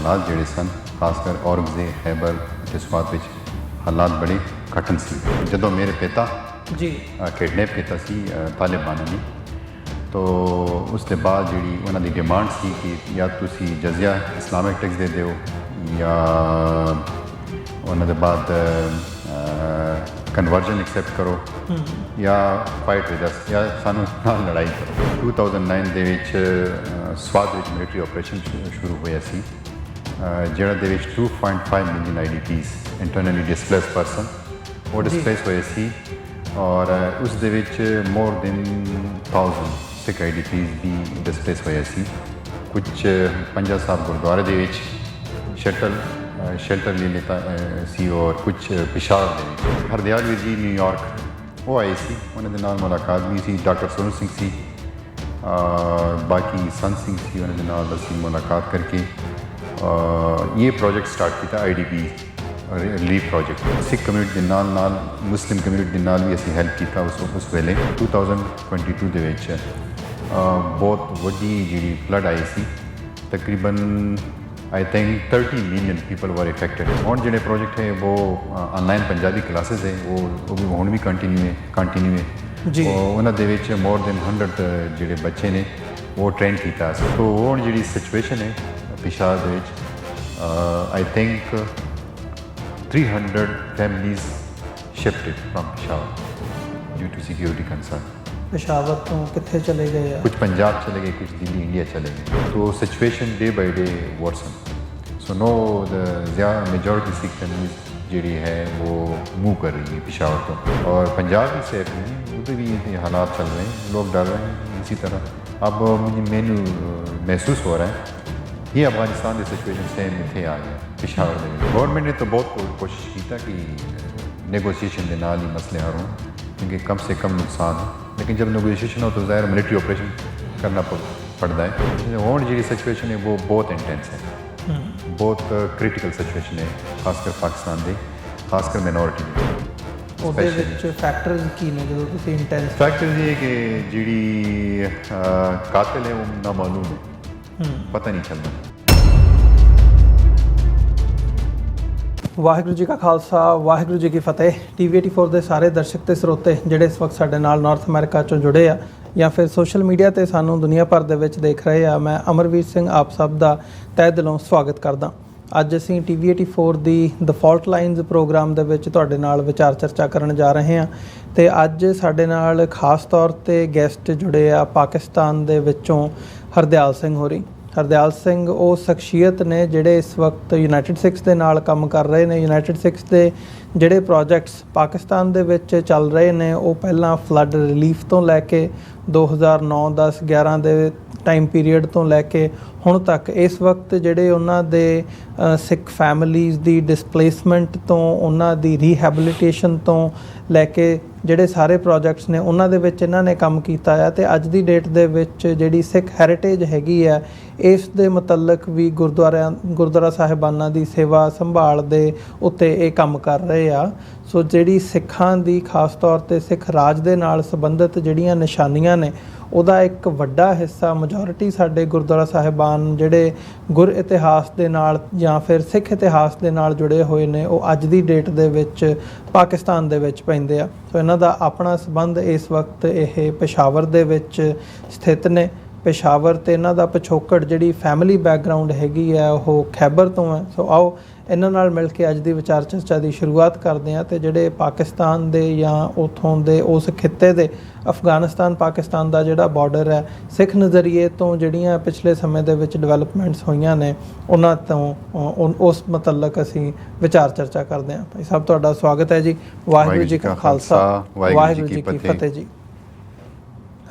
ਹਾਲਾਤ ਜਿਹੜੇ ਸਨ, ਖਾਸ ਕਰ ਔਰੰਗਜ਼ੇਬ, ਖੈਬਰ ਅਤੇ ਸਵਾਤ ਵਿੱਚ ਹਾਲਾਤ ਬੜੇ ਕਠਿਨ ਸੀ। ਜਦੋਂ ਮੇਰੇ ਪਿਤਾ ਜੀ ਕਿਡਨੈਪ ਕੀਤਾ ਸੀ ਤਾਲਿਬਾਨਾਂ ਨੇ, ਤੋ ਉਸ ਦੇ ਬਾਅਦ ਜਿਹੜੀ ਉਹਨਾਂ ਦੀ ਡਿਮਾਂਡ ਸੀ ਕਿ ਜਾਂ ਤੁਸੀਂ ਜਜ਼ੀਆ ਇਸਲਾਮਿਕ ਟੈਕਸ ਦੇ ਦਿਓ, ਜਾਂ ਉਹਨਾਂ ਦੇ ਬਾਅਦ ਕਨਵਰਜਨ ਐਕਸੈਪਟ ਕਰੋ, ਜਾਂ ਫਾਈਟ ਵਿਦ ਅਸ, ਜਾਂ ਸਾਨੂੰ ਨਾਲ ਲੜਾਈ ਕਰੋ। 2009 ਦੇ ਵਿੱਚ ਸਵਾਤ ਵਿੱਚ ਮਿਲਟਰੀ ਆਪਰੇਸ਼ਨ ਸ਼ੁਰੂ ਹੋਇਆ ਸੀ, ਜਿਹੜਾ ਦੇ ਵਿੱਚ 2.5 ਮਿਲੀਅਨ IDPs ਇੰਟਰਨਲੀ ਡਿਸਪਲੇਸਡ ਪਰਸਨ ਉਹ ਡਿਸਪਲੇਸ ਹੋਏ ਸੀ, ਔਰ ਉਸ ਦੇ ਵਿੱਚ ਮੋਰ ਦੈਨ 1000 ਸਿੱਖ IDPs ਵੀ ਡਿਸਪਲੇਸ ਹੋਏ ਸੀ। ਕੁਝ ਪੰਜਾ ਸਾਹਿਬ ਗੁਰਦੁਆਰੇ ਦੇ ਵਿੱਚ ਸ਼ੈਲਟਰ ਲੈ ਲਿੱਤਾ ਸੀ, ਔਰ ਕੁਝ ਪਿਸ਼ਾਵਰ ਦੇ ਵਿੱਚ। ਹਰਦਿਆਲ ਵੀਰ ਜੀ ਨਿਊਯਾਰਕ ਉਹ ਆਏ ਸੀ, ਉਹਨਾਂ ਦੇ ਨਾਲ ਮੁਲਾਕਾਤ ਵੀ ਸੀ। ਡਾਕਟਰ ਸੋਨੂ ਸਿੰਘ ਸੀ, ਬਾਕੀ ਸੰਤ ਸਿੰਘ ਸੀ, ਉਹਨਾਂ ਦੇ ਨਾਲ ਅਸੀਂ ਮੁਲਾਕਾਤ ਕਰਕੇ ਇਹ ਪ੍ਰੋਜੈਕਟ ਸਟਾਰਟ ਕੀਤਾ, IDP ਰਿਲੀਫ ਪ੍ਰੋਜੈਕਟ। ਸਿੱਖ ਕਮਿਊਨਿਟੀ ਦੇ ਨਾਲ ਨਾਲ ਮੁਸਲਿਮ ਕਮਿਊਨਿਟੀ ਦੇ ਨਾਲ ਵੀ ਅਸੀਂ ਹੈਲਪ ਕੀਤਾ ਉਸ ਵੇਲੇ। 2022 ਦੇ ਵਿੱਚ ਬਹੁਤ ਵੱਡੀ ਜਿਹੜੀ ਫਲੱਡ ਆਈ ਸੀ, ਤਕਰੀਬਨ I think 30 million people were affected। ਹੁਣ ਜਿਹੜੇ ਪ੍ਰੋਜੈਕਟ ਹੈ ਉਹ ਆਨਲਾਈਨ ਪੰਜਾਬੀ ਕਲਾਸਿਸ ਹੈ, ਉਹ ਵੀ ਹੁਣ ਵੀ ਕੰਟੀਨਿਊ ਹੈ ਜੀ। ਉਹਨਾਂ ਦੇ ਵਿੱਚ ਮੋਰ ਦੈਨ 100 ਜਿਹੜੇ ਬੱਚੇ ਨੇ ਉਹ ਟ੍ਰੇਨ ਕੀਤਾ ਸੀ। ਸੋ ਹੁਣ ਜਿਹੜੀ ਸਿਚੁਏਸ਼ਨ ਹੈ ਪਿਸ਼ਾਵਰ ਦੇ ਵਿੱਚ, I think 300 families shifted from Peshawar due to security concern। Peshawar ਤੋਂ ਕਿੱਥੇ ਚਲੇ ਗਏ ਆ? कुछ पंजाब चले गए, कुछ दिल्ली इंडिया चले गए। तो situation day by day worsen. So now the majority Sikh families जी है वो मूव कर रही है पेशावर को, और पंजाब भी सेफ नहीं है, उधर भी ये हालात चल रहे हैं, लोग डर रहे हैं इसी तरह। अब मुझे मैनू महसूस हो रहा है ये अफगानिस्तान की सिचुएशन सेम इतने आ गया पेशावर में। गवर्नमेंट ने तो बहुत कोशिश की कि नेगोशिएशन के नाल ही मसले हल हों, क्योंकि कम से कम नुकसान हो, लेकिन जब नेगोशिएशन हो तो ज़ाहिर मिलिट्री ऑपरेशन करना पड़ता है। और जी सिचुएशन है वो बहुत इंटेंस है, बहुत क्रिटिकल सिचुएशन है, खासकर पाकिस्तान के, खासकर माइनॉरिटी ਉਹਦੇ ਵਿੱਚ ਫੈਕਟਰਸ ਕੀ ਨੇ ਜਦੋਂ ਤੁਸੀਂ ਇੰਟੈਂਸ? फैक्टर ये कि जी कातिल है वो नामालूम है, पता नहीं चलता। ਵਾਹਿਗੁਰੂ ਜੀ ਕਾ ਖਾਲਸਾ, ਵਾਹਿਗੁਰੂ ਜੀ ਕੀ ਫਤਿਹ। TV 84 ਦੇ ਸਾਰੇ ਦਰਸ਼ਕ ਤੇ ਸਰੋਤੇ ਜਿਹੜੇ ਇਸ ਵਕਤ ਸਾਡੇ ਨਾਲ ਨਾਰਥ ਅਮਰੀਕਾ ਚੋਂ ਜੁੜੇ ਆ ਜਾਂ ਫਿਰ ਸੋਸ਼ਲ ਮੀਡੀਆ ਤੇ ਸਾਨੂੰ ਦੁਨੀਆ ਭਰ ਦੇ ਵਿੱਚ ਦੇਖ ਰਹੇ ਆ, ਮੈਂ ਅਮਰਵੀਰ ਸਿੰਘ ਆਪ ਸਭ ਦਾ ਤਹਿ ਦਿਲੋਂ ਸਵਾਗਤ ਕਰਦਾ। ਅੱਜ ਅਸੀਂ TV 84 ਦੀ ਦ ਫਾਲਟ ਲਾਈਨਸ ਪ੍ਰੋਗਰਾਮ ਦੇ ਵਿੱਚ ਤੁਹਾਡੇ ਨਾਲ ਵਿਚਾਰ ਚਰਚਾ ਕਰਨ ਜਾ ਰਹੇ ਹਾਂ, ਤੇ ਅੱਜ ਸਾਡੇ ਨਾਲ ਖਾਸ ਤੌਰ ਤੇ ਗੈਸਟ ਜੁੜੇ ਆ ਪਾਕਿਸਤਾਨ ਦੇ ਵਿੱਚੋਂ ਹਰਦਿਆਲ ਸਿੰਘ ਹੋਰੀ। ਹਰਦਿਆਲ ਸਿੰਘ ਉਹ ਸ਼ਖਸੀਅਤ ਨੇ ਜਿਹੜੇ ਇਸ ਵਕਤ ਯੂਨਾਈਟਿਡ ਸਿੱਖਸ ਦੇ ਨਾਲ ਕੰਮ ਕਰ ਰਹੇ ਨੇ। ਯੂਨਾਈਟਿਡ ਸਿੱਖਸ ਦੇ ਜਿਹੜੇ ਪ੍ਰੋਜੈਕਟਸ ਪਾਕਿਸਤਾਨ ਦੇ ਵਿੱਚ ਚੱਲ ਰਹੇ ਨੇ, ਉਹ ਪਹਿਲਾਂ ਫਲੱਡ ਰਿਲੀਫ ਤੋਂ ਲੈ ਕੇ 2009, 10, 11 ਦੇ ਟਾਈਮ ਪੀਰੀਅਡ ਤੋਂ ਲੈ ਕੇ ਹੁਣ ਤੱਕ ਇਸ ਵਕਤ ਜਿਹੜੇ ਉਹਨਾਂ ਦੇ ਸਿੱਖ ਫੈਮਲੀਜ਼ ਦੀ ਡਿਸਪਲੇਸਮੈਂਟ ਤੋਂ, ਉਹਨਾਂ ਦੀ ਰੀਹੈਬਿਲਿਟੇਸ਼ਨ ਤੋਂ ਲੈ ਕੇ ਜਿਹੜੇ ਸਾਰੇ ਪ੍ਰੋਜੈਕਟਸ ਨੇ ਉਹਨਾਂ ਦੇ ਵਿੱਚ ਇਹਨਾਂ ਨੇ ਕੰਮ ਕੀਤਾ ਆ। ਤੇ ਅੱਜ ਦੀ ਡੇਟ ਦੇ ਵਿੱਚ ਜਿਹੜੀ ਸਿੱਖ ਹੈਰੀਟੇਜ ਹੈਗੀ ਆ, ਇਸ ਦੇ ਮੁਤਲਕ ਵੀ ਗੁਰਦੁਆਰਾ ਸਾਹਿਬਾਨਾਂ ਦੀ ਸੇਵਾ ਸੰਭਾਲ ਦੇ ਉੱਤੇ ਇਹ ਕੰਮ ਕਰ ਰਹੇ ਆ। ਸੋ ਜਿਹੜੀ ਸਿੱਖਾਂ ਦੀ ਖਾਸ ਤੌਰ ਤੇ ਸਿੱਖ ਰਾਜ ਦੇ ਨਾਲ ਸੰਬੰਧਿਤ ਜਿਹੜੀਆਂ ਨਿਸ਼ਾਨੀਆਂ ਨੇ, ਉਹਦਾ ਇੱਕ ਵੱਡਾ ਹਿੱਸਾ ਮੈਜੋਰਿਟੀ ਸਾਡੇ ਗੁਰਦੁਆਰਾ ਸਾਹਿਬਾਨ ਜਿਹੜੇ ਗੁਰ ਇਤਿਹਾਸ ਦੇ ਨਾਲ ਜਾਂ ਫਿਰ ਸਿੱਖ ਇਤਿਹਾਸ ਦੇ ਨਾਲ ਜੁੜੇ ਹੋਏ ਨੇ, ਉਹ ਅੱਜ ਦੀ ਡੇਟ ਦੇ ਵਿੱਚ ਪਾਕਿਸਤਾਨ ਦੇ ਵਿੱਚ ਪੈਂਦੇ ਆ। ਸੋ ਇਹਨਾਂ ਦਾ ਆਪਣਾ ਸੰਬੰਧ ਇਸ ਵਕਤ ਇਹ ਪੇਸ਼ਾਵਰ ਦੇ ਵਿੱਚ ਸਥਿਤ ਨੇ। ਪੇਸ਼ਾਵਰ ਤੇ ਇਹਨਾਂ ਦਾ ਪਿਛੋਕੜ ਜਿਹੜੀ ਫੈਮਿਲੀ ਬੈਕਗਰਾਊਂਡ ਹੈਗੀ ਆ ਉਹ ਖੈਬਰ ਤੋਂ ਹੈ। ਸੋ ਆਓ ਇਹਨਾਂ ਨਾਲ ਮਿਲ ਕੇ ਅੱਜ ਦੀ ਵਿਚਾਰ ਚਰਚਾ ਦੀ ਸ਼ੁਰੂਆਤ ਕਰਦੇ ਹਾਂ। ਤੇ ਜਿਹੜੇ ਪਾਕਿਸਤਾਨ ਦੇ ਜਾਂ ਉੱਥੋਂ ਦੇ ਉਸ ਖਿੱਤੇ ਦੇ ਅਫਗਾਨਿਸਤਾਨ ਪਾਕਿਸਤਾਨ ਦਾ ਜਿਹੜਾ ਬਾਰਡਰ ਹੈ, ਸਿੱਖ ਨਜ਼ਰੀਏ ਤੋਂ ਜਿਹੜੀਆਂ ਪਿਛਲੇ ਸਮੇਂ ਦੇ ਵਿੱਚ ਡਿਵੈਲਪਮੈਂਟਸ ਹੋਈਆਂ ਨੇ, ਉਹਨਾਂ ਤੋਂ ਉਸ ਮੁਤਲਕ ਅਸੀਂ ਵਿਚਾਰ ਚਰਚਾ ਕਰਦੇ ਹਾਂ। ਭਾਈ ਸਾਹਿਬ ਤੁਹਾਡਾ ਸਵਾਗਤ ਹੈ ਜੀ। ਵਾਹਿਗੁਰੂ ਜੀ ਕਾ ਖਾਲਸਾ, ਵਾਹਿਗੁਰੂ ਜੀ ਕੀ ਫਤਿਹ ਜੀ।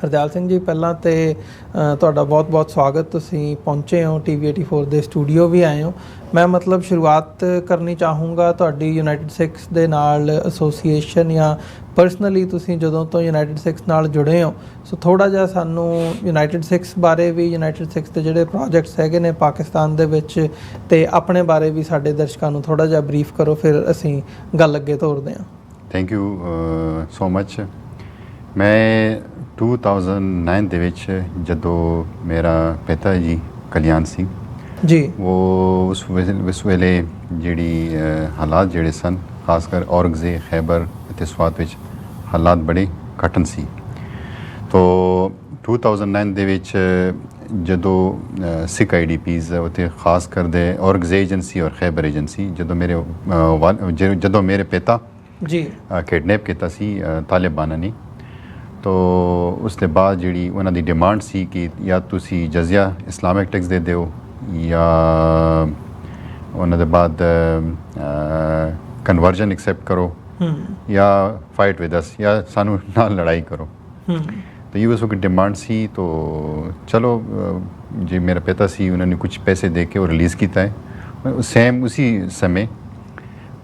ਹਰਦਿਆਲ ਸਿੰਘ ਜੀ, ਪਹਿਲਾਂ ਤੇ ਤੁਹਾਡਾ ਬਹੁਤ-ਬਹੁਤ ਸਵਾਗਤ। ਤੁਸੀਂ ਪਹੁੰਚੇ ਹੋ, TV 84 ਦੇ ਸਟੂਡੀਓ ਵੀ ਆਏ ਹੋ। ਮੈਂ ਮਤਲਬ ਸ਼ੁਰੂਆਤ ਕਰਨੀ ਚਾਹੂੰਗਾ ਤੁਹਾਡੀ ਯੂਨਾਈਟਿਡ ਸਿੱਖਸ ਦੇ ਨਾਲ ਐਸੋਸੀਏਸ਼ਨ ਜਾਂ ਪਰਸਨਲੀ ਤੁਸੀਂ ਜਦੋਂ ਤੋਂ ਯੂਨਾਈਟਿਡ ਸਿੱਖਸ ਨਾਲ ਜੁੜੇ ਹੋ, ਸੋ ਥੋੜ੍ਹਾ ਜਿਹਾ ਸਾਨੂੰ ਯੂਨਾਈਟਿਡ ਸਿੱਖਸ ਬਾਰੇ ਵੀ, ਯੂਨਾਈਟਿਡ ਸਿੱਖਸ ਦੇ ਜਿਹੜੇ ਪ੍ਰੋਜੈਕਟਸ ਹੈਗੇ ਨੇ ਪਾਕਿਸਤਾਨ ਦੇ ਵਿੱਚ, ਤੇ ਆਪਣੇ ਬਾਰੇ ਵੀ ਸਾਡੇ ਦਰਸ਼ਕਾਂ ਨੂੰ ਥੋੜ੍ਹਾ ਜਿਹਾ ਬਰੀਫ ਕਰੋ, ਫਿਰ ਅਸੀਂ ਗੱਲ ਅੱਗੇ ਤੋਰਦੇ ਹਾਂ। Thank you so much. ਮੈਂ 2009 ਦੇ ਵਿੱਚ ਜਦੋਂ ਮੇਰਾ ਪਿਤਾ ਜੀ ਕਲਿਆਣ ਸਿੰਘ ਜੀ वो उस ਵੇਲੇ ਜਿਹੜੀ ਹਾਲਾਤ ਜਿਹੜੇ ਸਨ ਖਾਸ ਕਰ ਔਰੰਗਜ਼ੇਬ ਖੈਬਰ ਅਤੇ ਸਵਾਤ ਵਿੱਚ ਹਾਲਾਤ ਬੜੇ ਕਠਿਨ ਸੀ। ਤੋ 2009 ਦੇ ਵਿੱਚ ਜਦੋਂ ਸਿੱਖ IDPs ਉੱਥੇ ਖਾਸ ਕਰਦੇ ਔਰੰਗਜ਼ੇਬ ਏਜੰਸੀ ਔਰ ਖੈਬਰ ਏਜੰਸੀ ਜਦੋਂ ਮੇਰੇ ਪਿਤਾ ਜੀ ਕਿਡਨੈਪ ਕੀਤਾ ਸੀ ਤਾਲਿਬਾਨਾਂ ਨੇ, ਤੋ ਉਸ ਤੋਂ ਬਾਅਦ ਜਿਹੜੀ ਉਹਨਾਂ ਦੀ ਡਿਮਾਂਡ ਸੀ ਕਿ ਜਾਂ ਤੁਸੀਂ ਜਜ਼ੀਆ ਇਸਲਾਮਿਕ ਟੈਕਸ ਦੇ ਦਿਓ ਜਾਂ ਉਹਨਾਂ ਦੇ ਬਾਅਦ ਕਨਵਰਜਨ ਐਕਸੈਪਟ ਕਰੋ ਜਾਂ ਫਾਈਟ ਵਿਦ ਅਸ ਜਾਂ ਸਾਨੂੰ ਨਾਲ ਲੜਾਈ ਕਰੋ। तो ये उस वक्त डिमांड सी। तो चलो जो मेरा पिता सी उन्होंने कुछ पैसे दे के वो रिलीज़ किया है। सेम उसी समय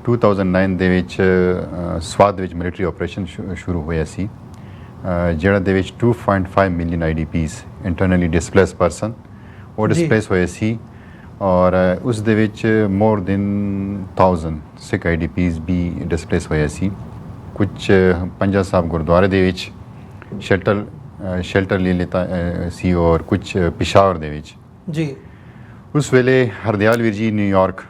2009 ਦੇ ਵਿੱਚ ਸਵਾਤ ਦੇ ਵਿੱਚ ਮਿਲਟਰੀ ਆਪਰੇਸ਼ਨ ਸ਼ੁਰੂ ਹੋਇਆ ਸੀ ਜਿਹੜਾ ਦੇ ਵਿੱਚ 2.5 million IDPs internally displace person ਉਹ ਡਿਸਪਲੇਸ ਹੋਏ ਸੀ ਔਰ ਉਸ ਦੇ ਵਿੱਚ ਮੋਰ ਦੈਨ 1000 ਸਿੱਖ IDPs ਵੀ ਡਿਸਪਲੇਸ ਹੋਏ ਸੀ। ਕੁਝ ਪੰਜਾ ਸਾਹਿਬ ਗੁਰਦੁਆਰੇ ਦੇ ਵਿੱਚ ਸ਼ੈਲਟਰ ਲੈ ਲਿੱਤਾ ਸੀ ਔਰ ਕੁਝ ਪਿਸ਼ਾਵਰ ਦੇ ਵਿੱਚ ਜੀ। ਉਸ ਵੇਲੇ ਹਰਦਿਆਲ ਵੀਰ ਜੀ ਨਿਊਯਾਰਕ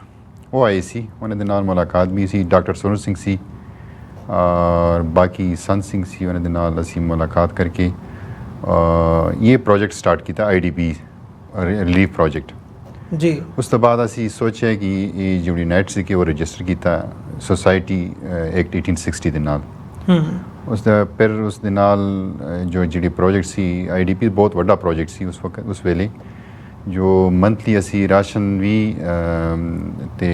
ਉਹ ਆਏ ਸੀ, ਉਹਨਾਂ ਦੇ ਨਾਲ ਮੁਲਾਕਾਤ ਵੀ ਸੀ। ਡਾਕਟਰ ਸੋਨੂ ਸਿੰਘ ਸੀ ਔਰ ਬਾਕੀ ਸੰਤ ਸਿੰਘ ਸੀ, ਉਹਨਾਂ ਦੇ ਨਾਲ ਅਸੀਂ ਮੁਲਾਕਾਤ ਕਰਕੇ ਇਹ ਪ੍ਰੋਜੈਕਟ ਸਟਾਰਟ ਕੀਤਾ IDP ਰਿਲੀਫ ਪ੍ਰੋਜੈਕਟ ਜੀ। ਉਸ ਤੋਂ ਬਾਅਦ ਅਸੀਂ ਸੋਚਿਆ ਕਿ ਇਹ ਜਿਹੜੀ ਨੈਟ ਸੀ ਕਿ ਉਹ ਰਜਿਸਟਰ ਕੀਤਾ ਸੋਸਾਇਟੀ ਐਕਟ 1860 ਦੇ ਨਾਲ। ਉਸ ਦਾ ਫਿਰ ਉਸ ਦੇ ਨਾਲ ਜਿਹੜੀ ਪ੍ਰੋਜੈਕਟ ਸੀ IDP ਬਹੁਤ ਵੱਡਾ ਪ੍ਰੋਜੈਕਟ ਸੀ ਉਸ ਵਕਤ ਉਸ ਵੇਲੇ ਜੋ ਮੰਥਲੀ ਅਸੀਂ ਰਾਸ਼ਨ ਵੀ ਤੇ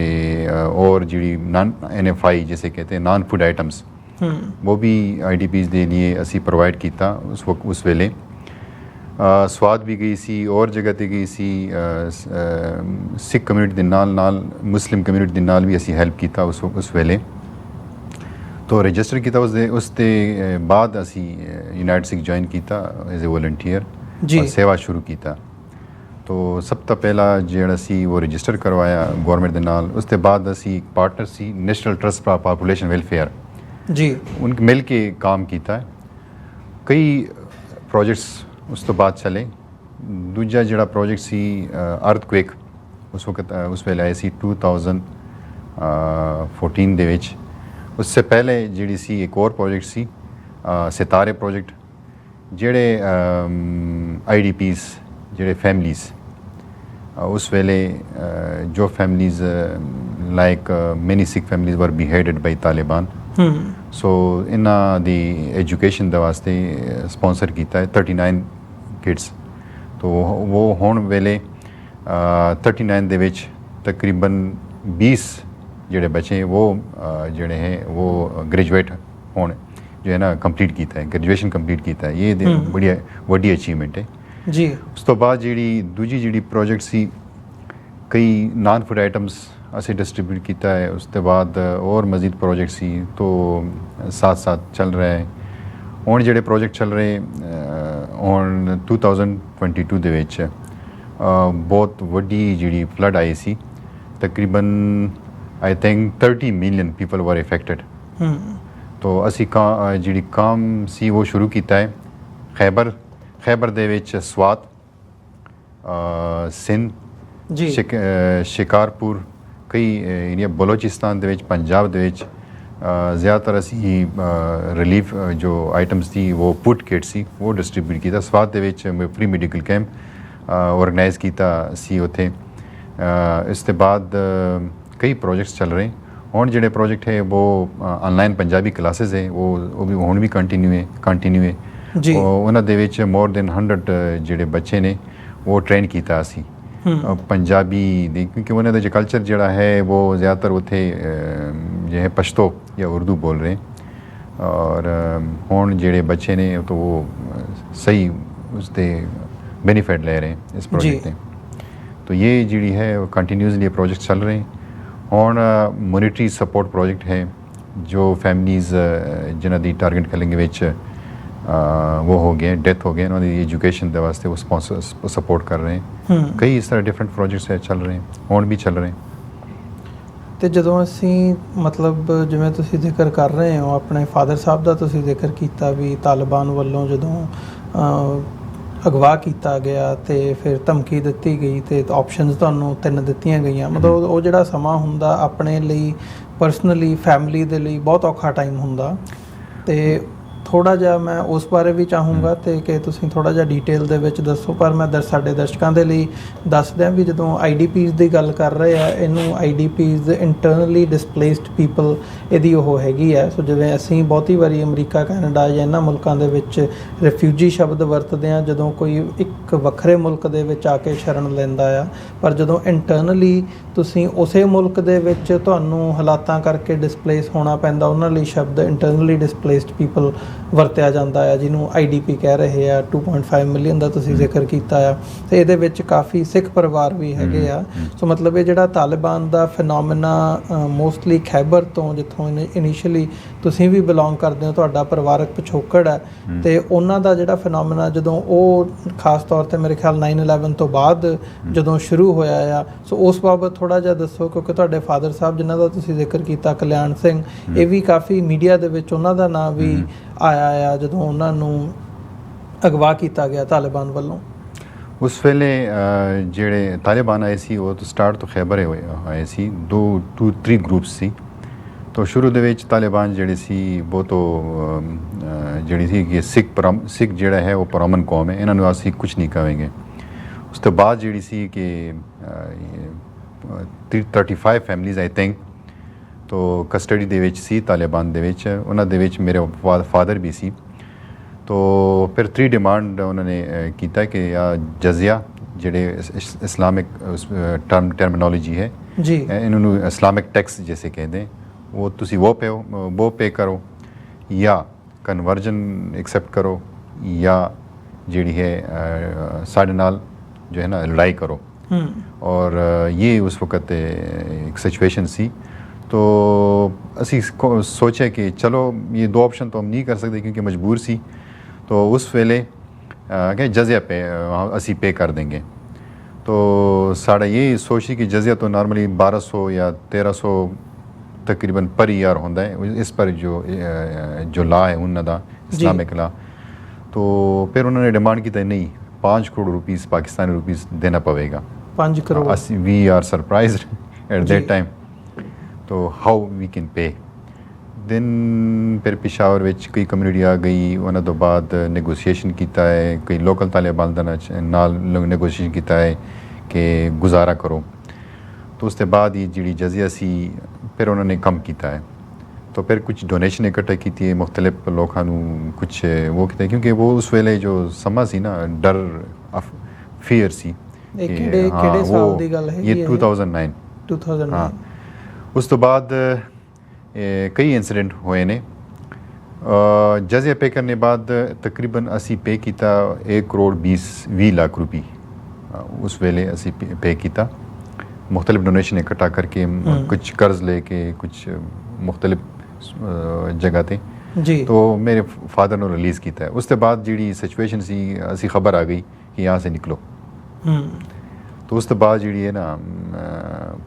और ਜਿਹੜੀ नॉन NFI जैसे कहते हैं नॉन फूड आइटम्स वो भी IDPs ਦੇ लिए ਅਸੀਂ ਪ੍ਰੋਵਾਈਡ ਕੀਤਾ ਉਸ ਵਕਤ ਉਸ ਵੇਲੇ। ਸਵਾਦ ਵੀ ਗਈ ਸੀ ਔਰ ਜਗ੍ਹਾ 'ਤੇ ਗਈ ਸੀ। ਸਿੱਖ ਕਮਿਊਨਿਟੀ ਦੇ ਨਾਲ ਮੁਸਲਿਮ ਕਮਿਊਨਿਟੀ ਦੇ ਨਾਲ ਵੀ ਅਸੀਂ ਹੈਲਪ ਕੀਤਾ ਉਸ ਵੇਲੇ। तो रजिस्टर किया उसके बाद असी यूनाइटेड सिख ज्वाइन किया एज ए वॉलंटियर और सेवा शुरू किया। तो सब तो पहला जो सी वो रजिस्टर करवाया गवर्नमेंट के नाल। उसके बाद असी एक पार्टनर सी national trust for population welfare जी उनके मिल के काम किया। कई प्रोजेक्ट्स उस तो बाद चले। दूजा जो प्रोजेक्ट सी अर्थक्वेक उस वक्त उस वेले आए सी 2014 ਦੇ ਵਿੱਚ। उससे पहले जी सी एक और प्रोजेक्ट सी सितारे प्रोजेक्ट जेड़े IDPs जेड़े फैमिलीज़ उस वेले जो families like many Sikh families were beheaded by Taliban. So इन्हां दी एजुकेशन दे वास्ते स्पॉन्सर किया है 39 किड्स। तो वो हुण वेले 39 दे विच तकरीबन 20 ਜਿਹੜੇ ਬੱਚੇ ਉਹ ਜਿਹੜੇ ਹੈ ਉਹ ਗ੍ਰੈਜੂਏਟ ਹੋਣ ਜੋ ਹੈ ਨਾ ਕੰਪਲੀਟ ਕੀਤਾ ਹੈ, ਗ੍ਰੈਜੂਏਸ਼ਨ ਕੰਪਲੀਟ ਕੀਤਾ ਹੈ। ਇਹ ਬੜੀ ਵੱਡੀ ਅਚੀਵਮੈਂਟ ਹੈ ਜੀ। ਉਸ ਤੋਂ ਬਾਅਦ ਦੂਜੀ ਪ੍ਰੋਜੈਕਟ ਸੀ ਕਈ ਨਾਨ ਫੂਡ ਆਈਟਮਸ ਅਸੀਂ ਡਿਸਟ੍ਰੀਬਿਊਟ ਕੀਤਾ ਹੈ। ਉਸ ਤੋਂ ਬਾਅਦ ਹੋਰ ਮਜ਼ੀਦ ਪ੍ਰੋਜੈਕਟ ਸੀ ਤੋ ਸਾਥ ਚੱਲ ਰਿਹਾ ਹੈ। ਹੁਣ ਜਿਹੜੇ ਪ੍ਰੋਜੈਕਟ ਚੱਲ ਰਹੇ ਹੁਣ 2022 ਦੇ ਵਿੱਚ ਬਹੁਤ ਵੱਡੀ ਜਿਹੜੀ ਫਲੱਡ ਆਈ ਸੀ। ਤਕਰੀਬਨ I think 30 million people were affected। तो असी जी काम सी वो शुरू किया है खैबर दे विच स्वात सिंध शिकारपुर कई एरिया बलोचिस्तान दे विच पंजाब दे विच ज़्यादातर असी रिलीफ जो आइटम्स थी वो पुट किट सी वो डिस्ट्रीब्यूट किया। स्वात दे विच फ्री मैडिकल कैंप ऑर्गेनाइज किया सी उत्थे। इस ते बाद कई प्रोजेक्ट्स चल रहे हैं। हुण जिहड़े प्रोजेक्ट है वो ऑनलाइन पंजाबी क्लासेस है वो भी हुण भी कंटिन्यू है जी। उन्हां दे विच मोर देन 100 जिहड़े बच्चे ने वो ट्रेन किया असी पंजाबी दी क्योंकि उन्हां दा जो कल्चर जिहड़ा है वो ज़्यादातर उत्थे जो है पश्तो या उर्दू बोल रहे हैं और हुण जिहड़े बच्चे ने तो वो सही उसके बेनीफिट ले रहे हैं इस प्रोजेक्ट के। तो ये जिहड़ी है कंटिन्यूसली प्रोजेक्ट चल रहे हैं। ਹੁਣ ਮੋਨੀਟਰੀ ਸਪੋਰਟ ਪ੍ਰੋਜੈਕਟ ਹੈ ਜੋ ਫੈਮਲੀਜ਼ ਜਿਨ੍ਹਾਂ ਦੀ ਟਾਰਗੇਟ ਕਿਲਿੰਗ ਵਿੱਚ वो हो गए डेथ हो गए उन्होंने एजुकेशन के वास्ते वो स्पॉन्सर सपोर्ट कर रहे हैं। कई इस तरह डिफरेंट प्रोजेक्ट्स है चल रहे हैं ਹੁਣ भी ਚੱਲ ਰਹੇ। ਤੇ ਜਦੋਂ ਅਸੀਂ ਮਤਲਬ ਜਿਵੇਂ ਤੁਸੀਂ ਜ਼ਿਕਰ ਕਰ ਰਹੇ ਹੋ ਆਪਣੇ ਫਾਦਰ ਸਾਹਿਬ ਦਾ ਤੁਸੀਂ ਜ਼ਿਕਰ ਕੀਤਾ ਵੀ ਤਾਲਿਬਾਨ ਵੱਲੋਂ ਜਦੋਂ ਅਗਵਾ ਕੀਤਾ ਗਿਆ ਤੇ ਫਿਰ ਧਮਕੀ ਦਿੱਤੀ ਗਈ ਤੇ ਆਪਸ਼ਨਸ ਤੁਹਾਨੂੰ 3 ਦਿੱਤੀਆਂ ਗਈਆਂ, ਮਤਲਬ ਉਹ ਜਿਹੜਾ ਸਮਾਂ ਹੁੰਦਾ ਆਪਣੇ ਲਈ ਪਰਸਨਲੀ ਫੈਮਿਲੀ ਦੇ ਲਈ ਬਹੁਤ ਔਖਾ ਟਾਈਮ ਹੁੰਦਾ। ਤੇ ਥੋੜ੍ਹਾ ਜਿਹਾ ਮੈਂ ਉਸ ਬਾਰੇ ਵੀ ਚਾਹੂੰਗਾ ਤੇ ਕਿ ਤੁਸੀਂ ਥੋੜ੍ਹਾ ਜਿਹਾ ਡੀਟੇਲ ਦੇ ਵਿੱਚ ਦੱਸੋ। ਪਰ ਮੈਂ ਸਾਡੇ ਦਰਸ਼ਕਾਂ ਦੇ ਲਈ ਦੱਸ ਦਿਆਂ ਵੀ ਜਦੋਂ IDPs ਦੀ ਗੱਲ ਕਰ ਰਹੇ ਆ, ਇਹਨੂੰ IDPs ਇੰਟਰਨਲੀ ਡਿਸਪਲੇਸਡ ਪੀਪਲ ਇਹਦੀ ਉਹ ਹੈਗੀ ਹੈ। ਸੋ ਜਿਵੇਂ ਅਸੀਂ ਬਹੁਤੀ ਵਾਰੀ ਅਮਰੀਕਾ, ਕੈਨੇਡਾ ਜਾਂ ਇਹਨਾਂ ਮੁਲਕਾਂ ਦੇ ਵਿੱਚ ਰਿਫਿਊਜੀ ਸ਼ਬਦ ਵਰਤਦੇ ਹਾਂ ਜਦੋਂ ਕੋਈ ਇੱਕ ਵੱਖਰੇ ਮੁਲਕ ਦੇ ਵਿੱਚ ਆ ਕੇ ਸ਼ਰਨ ਲੈਂਦਾ ਆ, ਪਰ ਜਦੋਂ ਇੰਟਰਨਲੀ ਤੁਸੀਂ ਉਸੇ ਮੁਲਕ ਦੇ ਵਿੱਚ ਤੁਹਾਨੂੰ ਹਾਲਾਤਾਂ ਕਰਕੇ ਡਿਸਪਲੇਸ ਹੋਣਾ ਪੈਂਦਾ, ਉਹਨਾਂ ਲਈ ਸ਼ਬਦ ਇੰਟਰਨਲੀ ਡਿਸਪਲੇਸਡ ਪੀਪਲ ਵਰਤਿਆ ਜਾਂਦਾ ਆ, ਜਿਹਨੂੰ IDP ਕਹਿ ਰਹੇ ਆ। 2.5 ਮਿਲੀਅਨ ਦਾ ਤੁਸੀਂ ਜ਼ਿਕਰ ਕੀਤਾ ਆ ਤੇ ਇਹਦੇ ਵਿੱਚ ਕਾਫੀ ਸਿੱਖ ਪਰਿਵਾਰ ਵੀ ਹੈਗੇ ਆ। ਸੋ ਮਤਲਬ ਇਹ ਜਿਹੜਾ ਤਾਲਿਬਾਨ ਦਾ ਫਿਨੋਮੀਨਾ ਮੋਸਟਲੀ ਖੈਬਰ ਤੋਂ, ਜਿੱਥੋਂ ਇਨੀਸ਼ੀਅਲੀ ਤੁਸੀਂ ਵੀ ਬਿਲੋਂਗ ਕਰਦੇ ਹੋ, ਤੁਹਾਡਾ ਪਰਿਵਾਰਕ ਪਿਛੋਕੜ ਹੈ, ਤੇ ਉਹਨਾਂ ਦਾ ਜਿਹੜਾ ਫਿਨੋਮੀਨਾ ਜਦੋਂ ਉਹ ਖਾਸ ਤੌਰ ਤੇ ਮੇਰੇ ਖਿਆਲ 9/11 ਤੋਂ ਬਾਅਦ ਜਦੋਂ ਸ਼ੁਰੂ ਹੋਇਆ ਆ, ਸੋ ਉਸ ਬਾਬਤ ਥੋੜ੍ਹਾ ਜਿਹਾ ਦੱਸੋ। ਕਿਉਂਕਿ ਤੁਹਾਡੇ ਫਾਦਰ ਸਾਹਿਬ ਜਿਨ੍ਹਾਂ ਦਾ ਤੁਸੀਂ ਜ਼ਿਕਰ ਕੀਤਾ, ਕਲਿਆਣ ਸਿੰਘ, ਇਹ ਵੀ ਕਾਫੀ ਮੀਡੀਆ ਦੇ ਵਿੱਚ ਉਹਨਾਂ ਦਾ ਨਾਂ ਵੀ ਆਇਆ ਆ ਜਦੋਂ ਉਹਨਾਂ ਨੂੰ ਅਗਵਾ ਕੀਤਾ ਗਿਆ ਤਾਲਿਬਾਨ ਵੱਲੋਂ। ਉਸ ਵੇਲੇ ਜਿਹੜੇ ਤਾਲਿਬਾਨ ਆਏ ਸੀ ਉਹ ਤਾਂ ਸਟਾਰਟ ਤੋਂ ਖੈਬਰ ਹੋਏ ਆਏ ਸੀ, 2-3 ਗਰੁੱਪਸ ਸੀ। ਤਾਂ ਸ਼ੁਰੂ ਦੇ ਵਿੱਚ ਤਾਲਿਬਾਨ ਜਿਹੜੇ ਸੀ ਬਹੁਤ ਜਿਹੜੀ ਸੀ ਕਿ ਸਿੱਖ ਜਿਹੜਾ ਹੈ ਉਹ ਪਰਮਨ ਕੌਮ ਹੈ, ਇਹਨਾਂ ਨੂੰ ਅਸੀਂ ਕੁਝ ਨਹੀਂ ਕਹਾਂਗੇ। ਉਸ ਤੋਂ ਬਾਅਦ ਜਿਹੜੀ ਸੀ ਕਿ 35 ਫੈਮਲੀਜ਼ ਆਈ ਥਿੰਕ ਤੋ ਕਸਟਡੀ ਦੇ ਵਿੱਚ ਸੀ ਤਾਲਿਬਾਨ ਦੇ ਵਿੱਚ। ਉਹਨਾਂ ਦੇ ਵਿੱਚ ਮੇਰੇ ਫਾਦਰ ਵੀ ਸੀ। ਤੋ ਫਿਰ 3 ਡਿਮਾਂਡ ਉਹਨਾਂ ਨੇ ਕੀਤਾ ਕਿ ਜਜ਼ੀਆ, ਜਿਹੜੇ ਇਸਲਾਮਿਕ ਟਰਮਨੋਲੋਜੀ ਹੈ ਜੀ, ਇਹਨਾਂ ਨੂੰ ਇਸਲਾਮਿਕ ਟੈਕਸ ਜੈਸੇ ਕਹਿੰਦੇ, ਉਹ ਤੁਸੀਂ ਉਹ ਪੇ ਕਰੋ, ਜਾਂ ਕਨਵਰਜਨ ਐਕਸੈਪਟ ਕਰੋ, ਜਾਂ ਜਿਹੜੀ ਹੈ ਸਾਡੇ ਨਾਲ ਜੋ ਹੈ ਨਾ ਲੜਾਈ ਕਰੋ। ਔਰ ਇਹ ਉਸ ਵਕਤ ਇੱਕ ਸਿਚੁਏਸ਼ਨ ਸੀ। तो असी सोचा कि चलो ये 2 ऑप्शन तो हम नहीं कर सकते क्योंकि मजबूर सी। तो उस वेले कि जजिया पे असी पे कर देंगे। तो साढ़ा ये सोच थी कि जजिया तो नॉर्मली 1200 या 1300 तकरीबन पर ईयर होता है, इस पर जो ला है उन्होंने इस्लामिक ला। तो फिर उन्होंने डिमांड की नहीं 5 करोड़ रुपीज़ पाकिस्तानी रुपीज़ देना पड़ेगा। 5 crore. We are surprised at that time. तो how we can pay then. फिर पिशावर ਵਿੱਚ ਕਈ ਕਮਿਊਨਿਟੀ ਆ ਗਈ, ਉਹਨਾਂ ਤੋਂ ਬਾਅਦ ਨੈਗੋਸ਼ੀਏਸ਼ਨ ਕੀਤਾ ਹੈ, ਕਈ ਲੋਕਲ ਤਾਲਿਬਾਨ ਦੇ ਨਾਲ ਨੈਗੋਸ਼ੀਏਸ਼ਨ ਕੀਤਾ ਹੈ ਕਿ ਗੁਜ਼ਾਰਾ ਕਰੋ। तो उसके बाद ही ਜਿਹੜੀ ਜਜ਼ੀਆ ਸੀ ਫਿਰ ਉਹਨਾਂ ਨੇ ਕੰਮ ਕੀਤਾ ਹੈ। तो फिर कुछ डोनेशन इकट्ठा की है मुख्तलिफ लोगों ਨੂੰ कुछ वो किया, क्योंकि वो उस वेले जो समा सी ना डर फियर सी। ਕਿਹੜੇ ਸਾਲ ਦੀ ਗੱਲ ਹੈ? ये 2009। 2009। हाँ, ਉਸ ਤੋਂ ਬਾਅਦ ਕਈ ਇੰਸੀਡੈਂਟ ਹੋਏ ਨੇ। ਜਜ਼ੀਆ ਪੇ ਕਰਨੇ ਬਾਅਦ ਤਕਰੀਬਨ ਅਸੀਂ ਪੇ ਕੀਤਾ 1 ਕਰੋੜ 20 ਲੱਖ ਰੁਪਏ। ਉਸ ਵੇਲੇ ਅਸੀਂ ਪੇ ਕੀਤਾ ਮੁxtਲਿਫ ਡੋਨੇਸ਼ਨ ਇਕੱਠਾ ਕਰਕੇ, ਕੁਝ ਕਰਜ਼ ਲੈ ਕੇ, ਕੁਝ ਮੁxtਲਿਫ ਜਗ੍ਹਾ 'ਤੇ ਜੀ। तो मेरे फादर ने रिलीज़ किया है। उसके बाद जी सिचुएशन सी असी खबर आ गई कि यहाँ से निकलो। तो उसके बाद जी है ना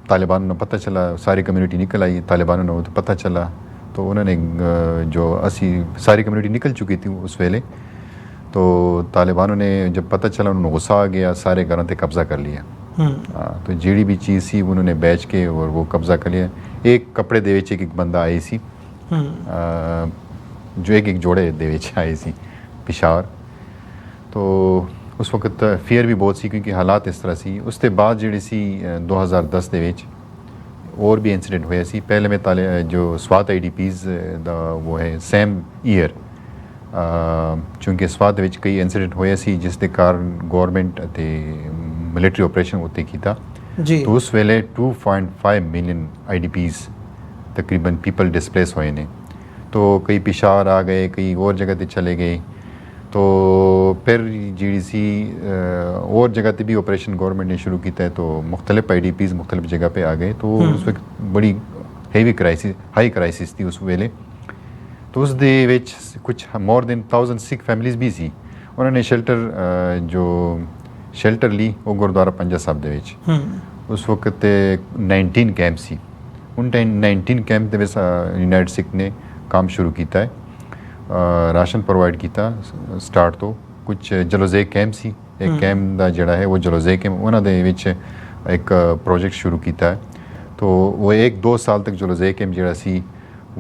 तालिबान ने पता चला, सारी कम्युनिटी निकल आई, तालिबान ने तो पता चला। तो उन्होंने जो असी सारी कम्युनिटी निकल चुकी थी उस वेले, तो तालिबानों ने जब पता चला उन्होंने गुस्सा आ गया, सारे घरों पर कब्ज़ा कर लिया। तो जी भी चीज़ सी उन्होंने बेच के और वो कब्ज़ा कर लिया। एक कपड़े दे विच एक बंदा आई सी जो एक जोड़े दे विच आए सी पिशावर। तो उस वक्त फियर भी बहुत सी क्योंकि हालात इस तरह सी। उसके बाद जी सी 2010 दे विच और भी इंसीडेंट होया सी। पहले में जो स्वात IDPs दा वो है सेम ईयर, चूँकि स्वात विच कई इंसीडेंट होया सी जिसके कारण गौरमेंट ते मिलिटरी ऑपरेशन उत्ते कीता जी। तो उस वेले 2.5 मिलियन IDPs तकरीबन पीपल डिस्प्लेस होए ने। तो कई पिशावर आ गए, कई और जगह पे चले गए। तो फिर जी सी और जगह पे भी ऑपरेशन गवर्नमेंट ने शुरू किया है। तो मुख्तलिफ IDPs मुख्तलिफ जगह पे आ गए। तो उस वक्त बड़ी हैवी क्राइसिस, हाई क्राइसिस थी उस वेले। तो उस दे विच कुछ मोर देन 1000 सिख फैमिलीज़ भी सी। उन्होंने जो शेल्टर ली वो गुरुद्वारा पंजा साहब दे विच। उस वक्त 19 कैंप सी। उन 19 कैंप दे विच यूनाइटेड सिख ने काम शुरू किया है, राशन प्रोवाइड किया स्टार्ट तो ਕੁਝ ਜਲੋਜ਼ੇ ਕੈਂਪ ਸੀ, ਇੱਕ ਕੈਂਪ ਦਾ ਜਿਹੜਾ ਹੈ ਉਹ ਜਲੋਜ਼ੇ ਕੈਂਪ, ਉਹਨਾਂ ਦੇ ਵਿੱਚ ਇੱਕ ਪ੍ਰੋਜੈਕਟ ਸ਼ੁਰੂ ਕੀਤਾ ਹੈ। तो वो 1-2 साल तक जलोज़े कैंप ਜਿਹੜਾ ਸੀ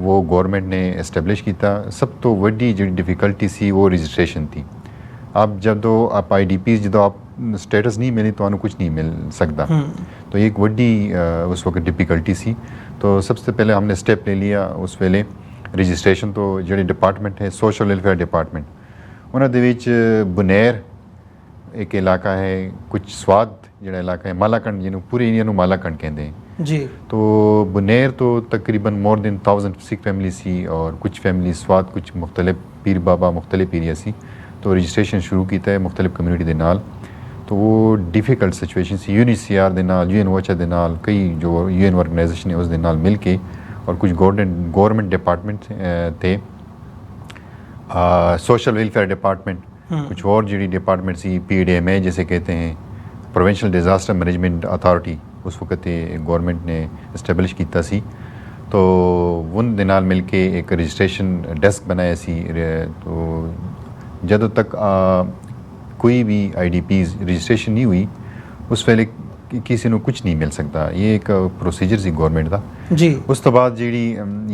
वो गवर्नमेंट ने एस्टैब्लिश ਕੀਤਾ। ਸਭ ਤੋਂ ਵੱਡੀ ਜਿਹੜੀ ਡਿਫਿਕਲਟੀ ਸੀ ਉਹ ਰਜਿਸਟ੍ਰੇਸ਼ਨ थी। अब ਜਦੋਂ आप IDPs ਜਦੋਂ आप स्टेटस नहीं मिली ਤੁਹਾਨੂੰ कुछ नहीं मिल सकता, तो ये एक ਵੱਡੀ उस वक्त डिफिकल्टी सी। तो सबसे पहले हमने स्टेप ले लिया उस ਵੇਲੇ ਰਜਿਸਟ੍ਰੇਸ਼ਨ ਤੋਂ। ਜਿਹੜੇ ਡਿਪਾਰਟਮੈਂਟ ਹੈ ਸੋਸ਼ਲ ਵੈਲਫੇਅਰ ਡਿਪਾਰਟਮੈਂਟ, ਉਹਨਾਂ ਦੇ ਵਿੱਚ ਬੁਨੇਰ ਇੱਕ ਇਲਾਕਾ ਹੈ, ਕੁਝ ਸਵਾਦ ਜਿਹੜਾ ਇਲਾਕਾ ਹੈ, ਮਾਲਾਕੰਡ ਜਿਹਨੂੰ ਪੂਰੇ ਇੰਡੀਆ ਨੂੰ ਮਾਲਾਕੰਡ ਕਹਿੰਦੇ जी। तो बुनेर तो तकरीबन मोर देन 1000 सिख फैमिली सी और कुछ फैमिली स्वाद कुछ मुख्तलिफ पीर बाबा मुख्तलिफ एरिया सी। तो रजिस्ट्रेशन शुरू किया है मुख्तलिफ कम्यूनिटी के नाल। तो वो डिफिकल्ट सिचुएशन सी UNHCR के नाल, UN OCHA के नाल, कई जो UN ऑर्गेनाइजेशन है उस दे नाल मिल के और कुछ गवर्नमेंट डिपार्टमेंट थे, सोशल वेलफेयर डिपार्टमेंट, कुछ और जी डिपार्टमेंट सी, PDMA जैसे कहते हैं, प्रोविंशियल डिज़ास्टर मैनेजमेंट अथॉरिटी उस वक्त गवर्नमेंट ने इस्टेबलिश किया सी। तो उन दे नाल मिल के एक रजिस्ट्रेशन डेस्क बनाया सी। तो जदों तक कोई भी IDPs रजिस्ट्रेशन नहीं हुई उस वेले किसी ਨੂੰ कुछ नहीं मिल सकता। ये एक प्रोसीजर सी गवर्नमेंट का जी। उस तो बाद जी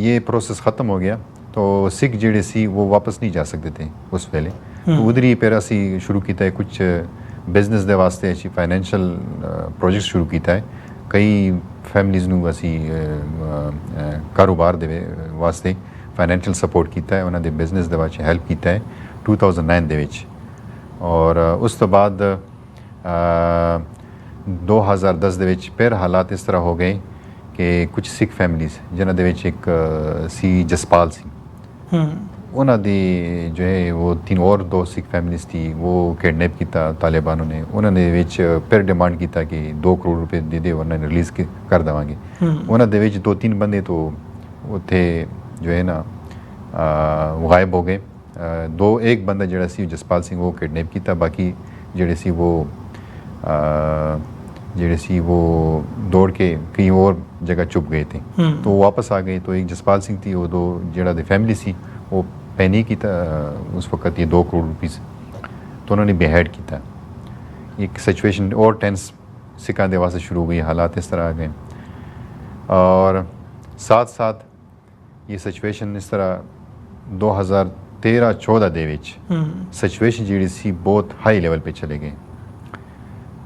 ये प्रोसेस ख़त्म हो गया तो सिख ਜਿਹੜੇ ਸੀ वो वापस नहीं जा सकते थे उस वेले। तो उधर ही फिर ਅਸੀਂ शुरू किया है कुछ बिजनेस ਦੇ ਵਾਸਤੇ ਅਸੀਂ ਫਾਈਨੈਂਸ਼ੀਅਲ ਪ੍ਰੋਜੈਕਟ ਸ਼ੁਰੂ ਕੀਤਾ ਹੈ। ਕਈ ਫੈਮਲੀਜ਼ ਨੂੰ ਅਸੀਂ ਕਾਰੋਬਾਰ ਦੇ ਵਾਸਤੇ ਫਾਈਨੈਂਸ਼ੀਅਲ ਸਪੋਰਟ ਕੀਤਾ ਹੈ, ਉਹਨਾਂ ਦੇ ਬਿਜ਼ਨਸ ਦੇ ਵਿੱਚ ਹੈਲਪ ਕੀਤਾ ਹੈ 2009 ਦੇ ਵਿੱਚ। ਔਰ ਉਸ ਤੋਂ ਬਾਅਦ 2010 ਦੇ ਵਿੱਚ ਫਿਰ ਹਾਲਾਤ ਇਸ ਤਰ੍ਹਾਂ ਹੋ ਗਏ ਕਿ ਕੁਝ ਸਿੱਖ ਫੈਮਲੀਜ਼ ਜਿਨ੍ਹਾਂ ਦੇ ਵਿੱਚ ਇੱਕ ਸੀ ਜਸਪਾਲ ਸਿੰਘ, ਉਹਨਾਂ ਦੀ ਜੋ ਹੈ ਉਹ 3 और 2 ਸਿੱਖ ਫੈਮਲੀਜ਼ ਸੀ, ਉਹ ਕਿਡਨੈਪ ਕੀਤਾ ਤਾਲਿਬਾਨों ਨੇ। ਉਹਨਾਂ ਦੇ ਵਿੱਚ ਫਿਰ ਡਿਮਾਂਡ ਕੀਤਾ ਕਿ 2 ਕਰੋੜ ਰੁਪਏ ਦੇ ਦੇ ਵਰਨਾ ਰਿਲੀਜ਼ ਕਰ ਦੇਵਾਂਗੇ। ਉਹਨਾਂ ਦੇ ਵਿੱਚ 2-3 ਬੰਦੇ ਤੋਂ ਉੱਥੇ ਜੋ ਹੈ ਨਾ ਗਾਇਬ ਹੋ ਗਏ। ਇੱਕ ਬੰਦਾ ਜਿਹੜਾ ਸੀ ਜਸਪਾਲ ਸਿੰਘ ਉਹ ਕਿਡਨੈਪ ਕੀਤਾ, ਬਾਕੀ ਜਿਹੜੇ ਸੀ ਉਹ ਦੌੜ ਕੇ ਕਈ ਹੋਰ ਜਗ੍ਹਾ ਛੁਪ ਗਏ थे। तो वापस आ गए। तो एक जसपाल सिंह थी, वो दो ਜਿਹੜਾ ਦੀ ਫੈਮਿਲੀ ਸੀ ਉਹ ਪੈਨੀ ਕੀਤਾ ਉਸ ਵਕਤ ਇਹ 2 ਕਰੋੜ ਰੁਪਏ, तो उन्होंने बेहेड किया। एक सिचुएशन और टेंस सिखा दे वास्ते शुरू हुई, हालात इस तरह आ गए। और साथ साथ ये सिचुएशन इस तरह 2013-14 ਦੇ ਵਿੱਚ सिचुएशन ਜਿਹੜੀ ਸੀ ਬਹੁਤ ਹਾਈ ਲੈਵਲ पे चले गए।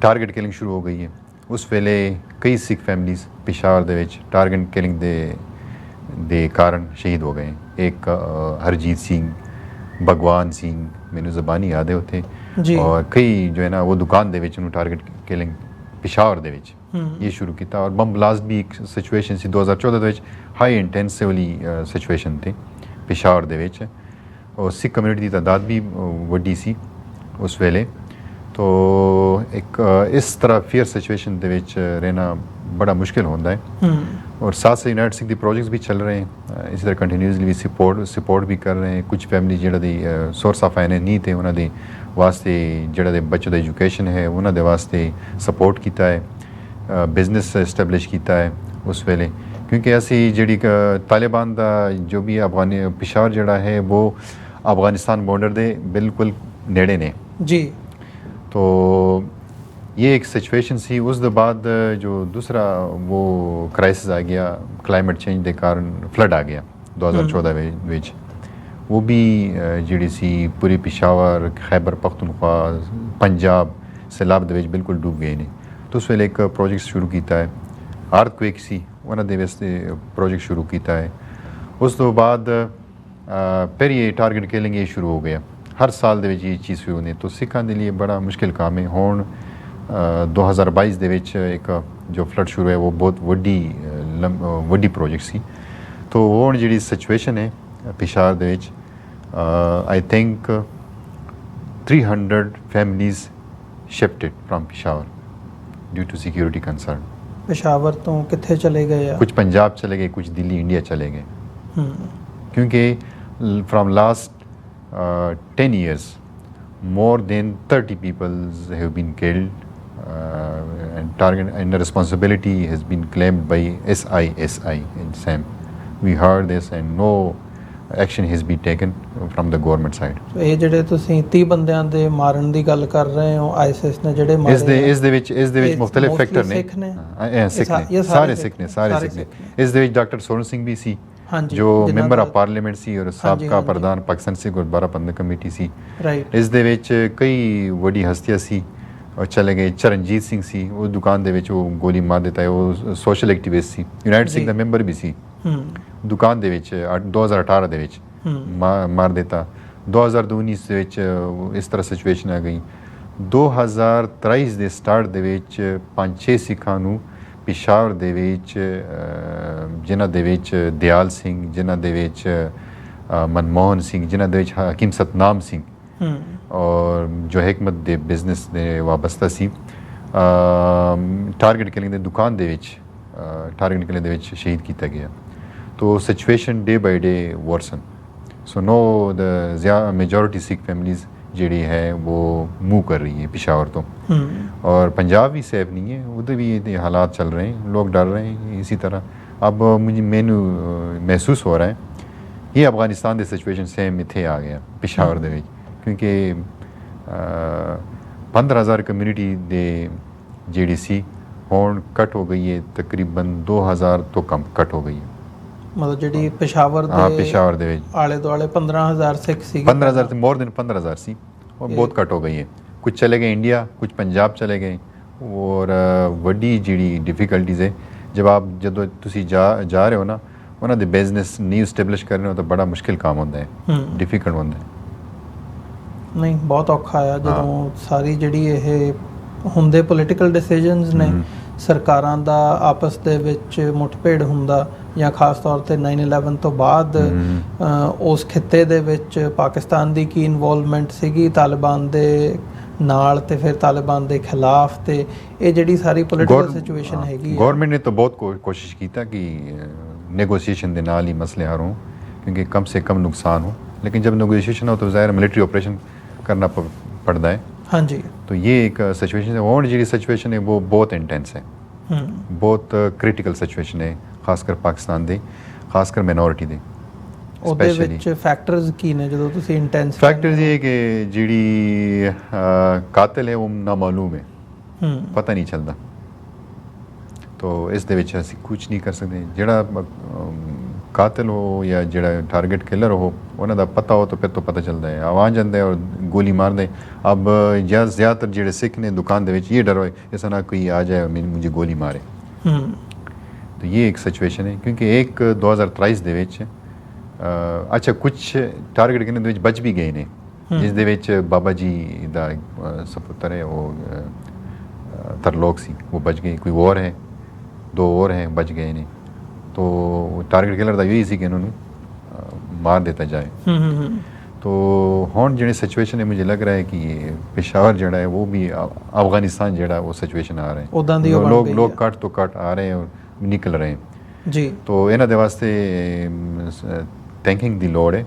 टारगेट किलिंग शुरू हो गई है। उस वेले कई सिख फैमिलीज पेशावर ਦੇ ਵਿੱਚ टारगेट किलिंग ਦੇ ਕਾਰਨ ਸ਼ਹੀਦ ਹੋ ਗਏ। एक हरजीत सिंह, भगवान सिंह, ਮੈਨੂੰ ਜ਼ਬਾਨੀ ਯਾਦ ਹੈ ਉੱਥੇ, ਔਰ ਕਈ ਜੋ ਹੈ ਨਾ ਉਹ ਦੁਕਾਨ ਦੇ ਵਿੱਚ ਉਹਨੂੰ ਟਾਰਗੇਟ ਕਿਲਿੰਗ ਪਿਸ਼ਾਵਰ ਦੇ ਵਿੱਚ ਇਹ ਸ਼ੁਰੂ ਕੀਤਾ। ਔਰ ਬੰਬ ਬਲਾਸਟ ਵੀ ਇੱਕ ਸਿਚੁਏਸ਼ਨ ਸੀ 2014 ਦੇ ਵਿੱਚ, ਹਾਈ ਇੰਟੈਂਸਿਵਲੀ ਸਿਚੁਏਸ਼ਨ ਤੇ ਪਿਸ਼ਾਵਰ ਦੇ ਵਿੱਚ। ਔਰ ਸਿੱਖ ਕਮਿਊਨਿਟੀ ਦੀ ਤਾਦਾਦ ਵੀ ਵੱਡੀ ਸੀ ਉਸ ਵੇਲੇ। तो एक इस तरह फेयर सिचुएशन ਦੇ ਵਿੱਚ रहना बड़ा मुश्किल होता है। और साथ से यूनाइटेड सिख के प्रोजेक्ट्स भी चल रहे हैं, इसी तरह कंटिन्यूसली भी सपोर्ट भी कर रहे हैं। कुछ फैमिली ਜਿਹੜਾ ਦੀ सोर्स ऑफ फाइनेंस नहीं थे ਉਹਨਾਂ ਦੇ ਵਾਸਤੇ ਜਿਹੜਾ ਦੇ ਬੱਚੇ ਦਾ ਐਜੂਕੇਸ਼ਨ ਹੈ ਉਹਨਾਂ ਦੇ ਵਾਸਤੇ ਸਪੋਰਟ ਕੀਤਾ ਹੈ, ਬਿਜ਼ਨਸ ਐਸਟੈਬਲਿਸ਼ ਕੀਤਾ ਹੈ ਉਸ ਵੇਲੇ। ਕਿਉਂਕਿ ਅਸੀਂ ਜਿਹੜੀ ਤਾਲਿਬਾਨ ਦਾ ਜੋ ਵੀ ਪਿਸ਼ਾਵਰ ਜਿਹੜਾ ਹੈ ਉਹ ਅਫਗਾਨਿਸਤਾਨ ਬਾਰਡਰ ਦੇ ਬਿਲਕੁਲ ਨੇੜੇ ਨੇ ਜੀ। तो ये एक सिचुएशन सी। उस दे बाद जो दूसरा वो क्राइसिस आ गया क्लाइमेट चेंज के कारण, फ्लड आ गया 2014 ਵਿੱਚ। वो भी ਜਿਹੜੀ ਸੀ ਪੂਰੀ ਪਿਸ਼ਾਵਰ, ਖੈਬਰ ਪਖਤੂਨਖਵਾ, ਪੰਜਾਬ ਸੈਲਾਬ ਦੇ ਵਿੱਚ ਬਿਲਕੁਲ ਡੁੱਬ ਗਏ ਨੇ। तो उस ਵੇਲੇ ਇੱਕ ਪ੍ਰੋਜੈਕਟ ਸ਼ੁਰੂ ਕੀਤਾ ਹੈ, ਅਰਥਕੁਏਕ ਸੀ ਉਹਨਾਂ ਦੇ ਵਾਸਤੇ ਪ੍ਰੋਜੈਕਟ ਸ਼ੁਰੂ ਕੀਤਾ ਹੈ। ਉਸ ਤੋਂ ਬਾਅਦ ਫਿਰ ਇਹ ਟਾਰਗੇਟ ਕਿਲਿੰਗ ਇਹ ਸ਼ੁਰੂ ਹੋ ਗਿਆ। हर साल ਦੇ ਵਿੱਚ ਇਹ ਚੀਜ਼ ਸ਼ੁਰੂ ਹੁੰਦੀ। तो ਸਿੱਖਾਂ ਦੇ ਲਈ ਬੜਾ ਮੁਸ਼ਕਿਲ ਕੰਮ ਹੈ। ਹੁਣ 2022 ਦੇ ਵਿੱਚ ਇੱਕ ਜੋ ਫਲੱਡ ਸ਼ੁਰੂ ਹੈ ਉਹ ਬਹੁਤ ਵੱਡੀ ਪ੍ਰੋਜੈਕਟ ਸੀ। तो ਹੁਣ ਜਿਹੜੀ ਸਿਚੁਏਸ਼ਨ ਹੈ ਪਿਸ਼ਾਵਰ ਦੇ ਵਿੱਚ, I think 300 families shifted from Peshawar due to security concern. Peshawar ਤੋਂ ਕਿੱਥੇ ਚਲੇ ਗਏ ਆ? ਕੁਝ ਪੰਜਾਬ ਚਲੇ ਗਏ, ਕੁਝ ਦਿੱਲੀ ਇੰਡੀਆ ਚਲੇ ਗਏ। ਕਿਉਂਕਿ firm last 10 years, more than 30 people have been killed, and the responsibility has been claimed by SISI in SAM. We heard this, and no action has been taken from the government side. ਇਹ ਜਿਹੜੇ ਤੁਸੀਂ 30 ਬੰਦਿਆਂ ਦੇ ਮਾਰਨ ਦੀ ਗੱਲ ਕਰ ਰਹੇ ਹੋ, ਆਈਸਿਸ ਨੇ ਜਿਹੜੇ ਮਾਰੇ, ਇਸ ਦੇ ਵਿੱਚ ਮੁxtਲਿਫ ਫੈਕਟਰ ਨੇ। ਸਿੱਖ ਨੇ, ਸਿੱਖ ਨੇ, ਸਾਰੇ ਸਿੱਖ ਨੇ। ਇਸ ਦੇ ਵਿੱਚ ਡਾਕਟਰ ਸੋਰਨ ਸਿੰਘ ਵੀ ਸੀ, ਜੋ ਮੈਂਬਰ ਆਫ ਪਾਰਲੀਮੈਂਟ ਸੀ ਔਰ ਸਾਬਕਾ ਪ੍ਰਧਾਨ ਪਾਕਿਸਤਾਨ ਸਿੱਖ ਗੁਰਦੁਆਰਾ ਪ੍ਰਬੰਧਕ ਕਮੇਟੀ ਸੀ। ਇਸ ਦੇ ਵਿੱਚ ਕਈ ਵੱਡੀ ਹਸਤੀਆਂ ਸੀ ਔਰ ਚਲੇ ਗਏ। ਚਰਨਜੀਤ ਸਿੰਘ ਸੀ, ਉਹ ਦੁਕਾਨ ਦੇ ਵਿੱਚ ਉਹ ਗੋਲੀ ਮਾਰ ਦਿੱਤਾ ਹੈ। ਉਹ ਸੋਸ਼ਲ ਐਕਟਿਵਿਸਟ ਸੀ, ਯੂਨਾਈਟਿਡ ਸਿੰਘ ਦਾ ਮੈਂਬਰ ਵੀ ਸੀ। ਦੁਕਾਨ ਦੇ ਵਿੱਚ 2018 ਦੇ ਵਿੱਚ ਮਾਰ ਦਿੱਤਾ। 2019 ਦੇ ਵਿੱਚ ਇਸ ਤਰ੍ਹਾਂ ਸਿਚੁਏਸ਼ਨ ਆ ਗਈ। 2023 ਦੇ ਸਟਾਰਟ ਦੇ ਵਿੱਚ 5-6 ਸਿੱਖਾਂ ਨੂੰ ਪਿਸ਼ਾਵਰ ਦੇ ਵਿੱਚ, ਜਿਨ੍ਹਾਂ ਦੇ ਵਿੱਚ ਦਿਆਲ ਸਿੰਘ, ਜਿਨ੍ਹਾਂ ਦੇ ਵਿੱਚ ਮਨਮੋਹਨ ਸਿੰਘ, ਜਿਨ੍ਹਾਂ ਦੇ ਵਿੱਚ ਹਕੀਮ ਸਤਨਾਮ ਸਿੰਘ ਔਰ ਜੋ ਹਕਮਤ ਦੇ ਬਿਜ਼ਨਸ ਦੇ ਵਾਬਸਤਾ ਸੀ, ਟਾਰਗੇਟ ਕਿਲਿੰਗ ਦੇ ਦੁਕਾਨ ਦੇ ਵਿੱਚ ਟਾਰਗੇਟ ਕਿਲਿੰਗ ਦੇ ਵਿੱਚ ਸ਼ਹੀਦ ਕੀਤਾ ਗਿਆ। ਤੋ ਸਿਚੁਏਸ਼ਨ ਡੇ ਬਾਈ ਡੇ ਵਰਸਨ। ਸੋ ਨੋ ਦ ਮੇਜੋਰਿਟੀ ਸਿੱਖ ਫੈਮਲੀਜ਼ ਜਿਹੜੀ ਹੈ ਉਹ ਮੂਵ ਕਰ ਰਹੀ है पिशावर तो। और पंजाब भी सेफ नहीं है, उधर भी ये हालात चल रहे हैं, लोग डर रहे हैं इसी तरह। अब मैनू महसूस हो रहा है ये अफगानिस्तान ਦੀ सिचुएशन सेम ਇੱਥੇ ਆ ਗਿਆ ਪਿਸ਼ਾਵਰ ਦੇ ਵਿੱਚ, ਕਿਉਂਕਿ 15,000 ਕਮਿਊਨਿਟੀ ਦੇ ਜਿਹੜੀ ਸੀ ਹੁਣ ਕੱਟ ਹੋ ਗਈ ਹੈ, ਤਕਰੀਬਨ 2,000 ਤੋਂ ਕਮ ਕੱਟ ਹੋ ਗਈ ਹੈ। ਮਤਲਬ ਜਿਹੜੀ ਪਿਸ਼ਾਵਰ ਦੇ ਵਿੱਚ ਆਲੇ ਦੁਆਲੇ 15,000 ਸਿੱਖ ਸੀ। 15,000 से मोर देन 15,000 सी और बहुत कट हो गई है। कुछ चले गए इंडिया, कुछ पंजाब चले गए। और वड्डी जी डिफिकल्टीज़ है जब आप जो तुसी जा रहे हो ना, ਉਹਨਾਂ ਦੇ ਬਿਜ਼ਨਸ ਨੀਵ ਸਟੈਬਲਿਸ਼ ਕਰਨੇ ਹੋ ਤਾਂ ਬੜਾ ਮੁਸ਼ਕਿਲ ਕੰਮ ਹੁੰਦਾ ਹੈ, ਡਿਫਿਕਲਟ ਹੁੰਦਾ ਹੈ। ਨਹੀਂ, ਬਹੁਤ ਔਖਾ ਆ ਜਦੋਂ ਸਾਰੀ ਜਿਹੜੀ ਇਹ ਹੁੰਦੇ ਪੋਲੀਟੀਕਲ ਡਿਸੀਜਨਸ ਨੇ, ਸਰਕਾਰਾਂ ਦਾ ਆਪਸ ਦੇ ਵਿੱਚ ਮੁੱਠਭੇੜ ਹੁੰਦਾ, ਜਾਂ ਖਾਸ ਤੌਰ ਤੇ 9/11 ਤੋਂ ਬਾਅਦ ਉਸ ਖਿੱਤੇ ਦੇ ਵਿੱਚ ਪਾਕਿਸਤਾਨ ਦੀ ਕੀ ਇਨਵੋਲਵਮੈਂਟ ਸੀਗੀ ਤਾਲਿਬਾਨ ਦੇ ਨਾਲ ਤੇ ਫਿਰ ਤਾਲਿਬਾਨ ਦੇ ਖਿਲਾਫ, ਤੇ ਇਹ ਜਿਹੜੀ ਸਾਰੀ ਪੋਲੀਟੀਕਲ ਸਿਚੁਏਸ਼ਨ ਹੈਗੀ। ਗਵਰਨਮੈਂਟ ਨੇ ਤਾਂ ਬਹੁਤ ਕੋਸ਼ਿਸ਼ ਕੀਤਾ ਕਿ नेगोशिएशन के नाल ही मसले हल हों, क्योंकि कम से कम नुकसान हो। लेकिन जब नेगोशिएशन हो तो ज़ाहिर मिलिट्री ऑपरेशन करना पड़ता है। हाँ जी। तो ये एक सिचुएशन है, और जी सिचुएशन है वो बहुत इंटेंस है, बहुत क्रिटिकल सिचुएशन है, खासकर पाकिस्तान दे, खासकर माइनॉरिटी दे। ਉਹਦੇ ਵਿੱਚ ਫੈਕਟਰਸ ਕੀ ਨੇ ਜਦੋਂ ਤੁਸੀਂ ਇੰਟੈਂਸ? फैक्टर्स ये कि जी कातिल है वो नामालूम है, पता नहीं चलता। तो इस दे विच असीं कुछ नहीं कर सकते। ਜਿਹੜਾ ਕਾਤਲ ਹੋ ਜਾਂ ਜਿਹੜਾ ਟਾਰਗੇਟ ਕਿਲਰ ਹੋ, ਉਹਨਾਂ ਦਾ ਪਤਾ ਹੋ ਤਾਂ ਫਿਰ ਤੋਂ ਪਤਾ ਚੱਲਦਾ ਹੈ, ਆਵਾਜ਼ ਜਾਂਦੇ ਔਰ ਗੋਲੀ ਮਾਰਦੇ। अब ज़्यादातर ਜਿਹੜੇ ਸਿੱਖ ਨੇ ਦੁਕਾਨ ਦੇ ਵਿੱਚ ਇਹ ਡਰ ਹੋਏ ऐसा ना कोई आ जाए मुझे गोली मारे। तो ये एक सिचुएशन है, क्योंकि एक 2023 ਦੇ ਵਿੱਚ ਅੱਛਾ ਕੁਛ ਟਾਰਗੇਟ ਕਿੰਨੇ ਦੇ ਵਿੱਚ ਬਚ ਵੀ ਗਏ ਨੇ, ਜਿਸ ਦੇ ਵਿੱਚ ਬਾਬਾ ਜੀ ਦਾ ਸਪੁੱਤਰ ਹੈ ਉਹ ਤਰਲੋਕ ਸੀ, ਉਹ ਬਚ ਗਏ। ਕੋਈ ਹੋਰ ਹੈ, 2 और हैं बच गए ने। तो टारगेट किलर का यही सी कि इन्होंने मार देता जाए। तो हुण जिहड़ी सिचुएशन है, मुझे लग रहा है कि पेशावर जिहड़ा है वो भी अफगानिस्तान जिहड़ा वो सिचुएशन आ रहे हैं, लोग कट तो कट आ रहे हैं और निकल रहे हैं जी। तो इन्हां दे वास्ते थिंकिंग दी लोड़ है।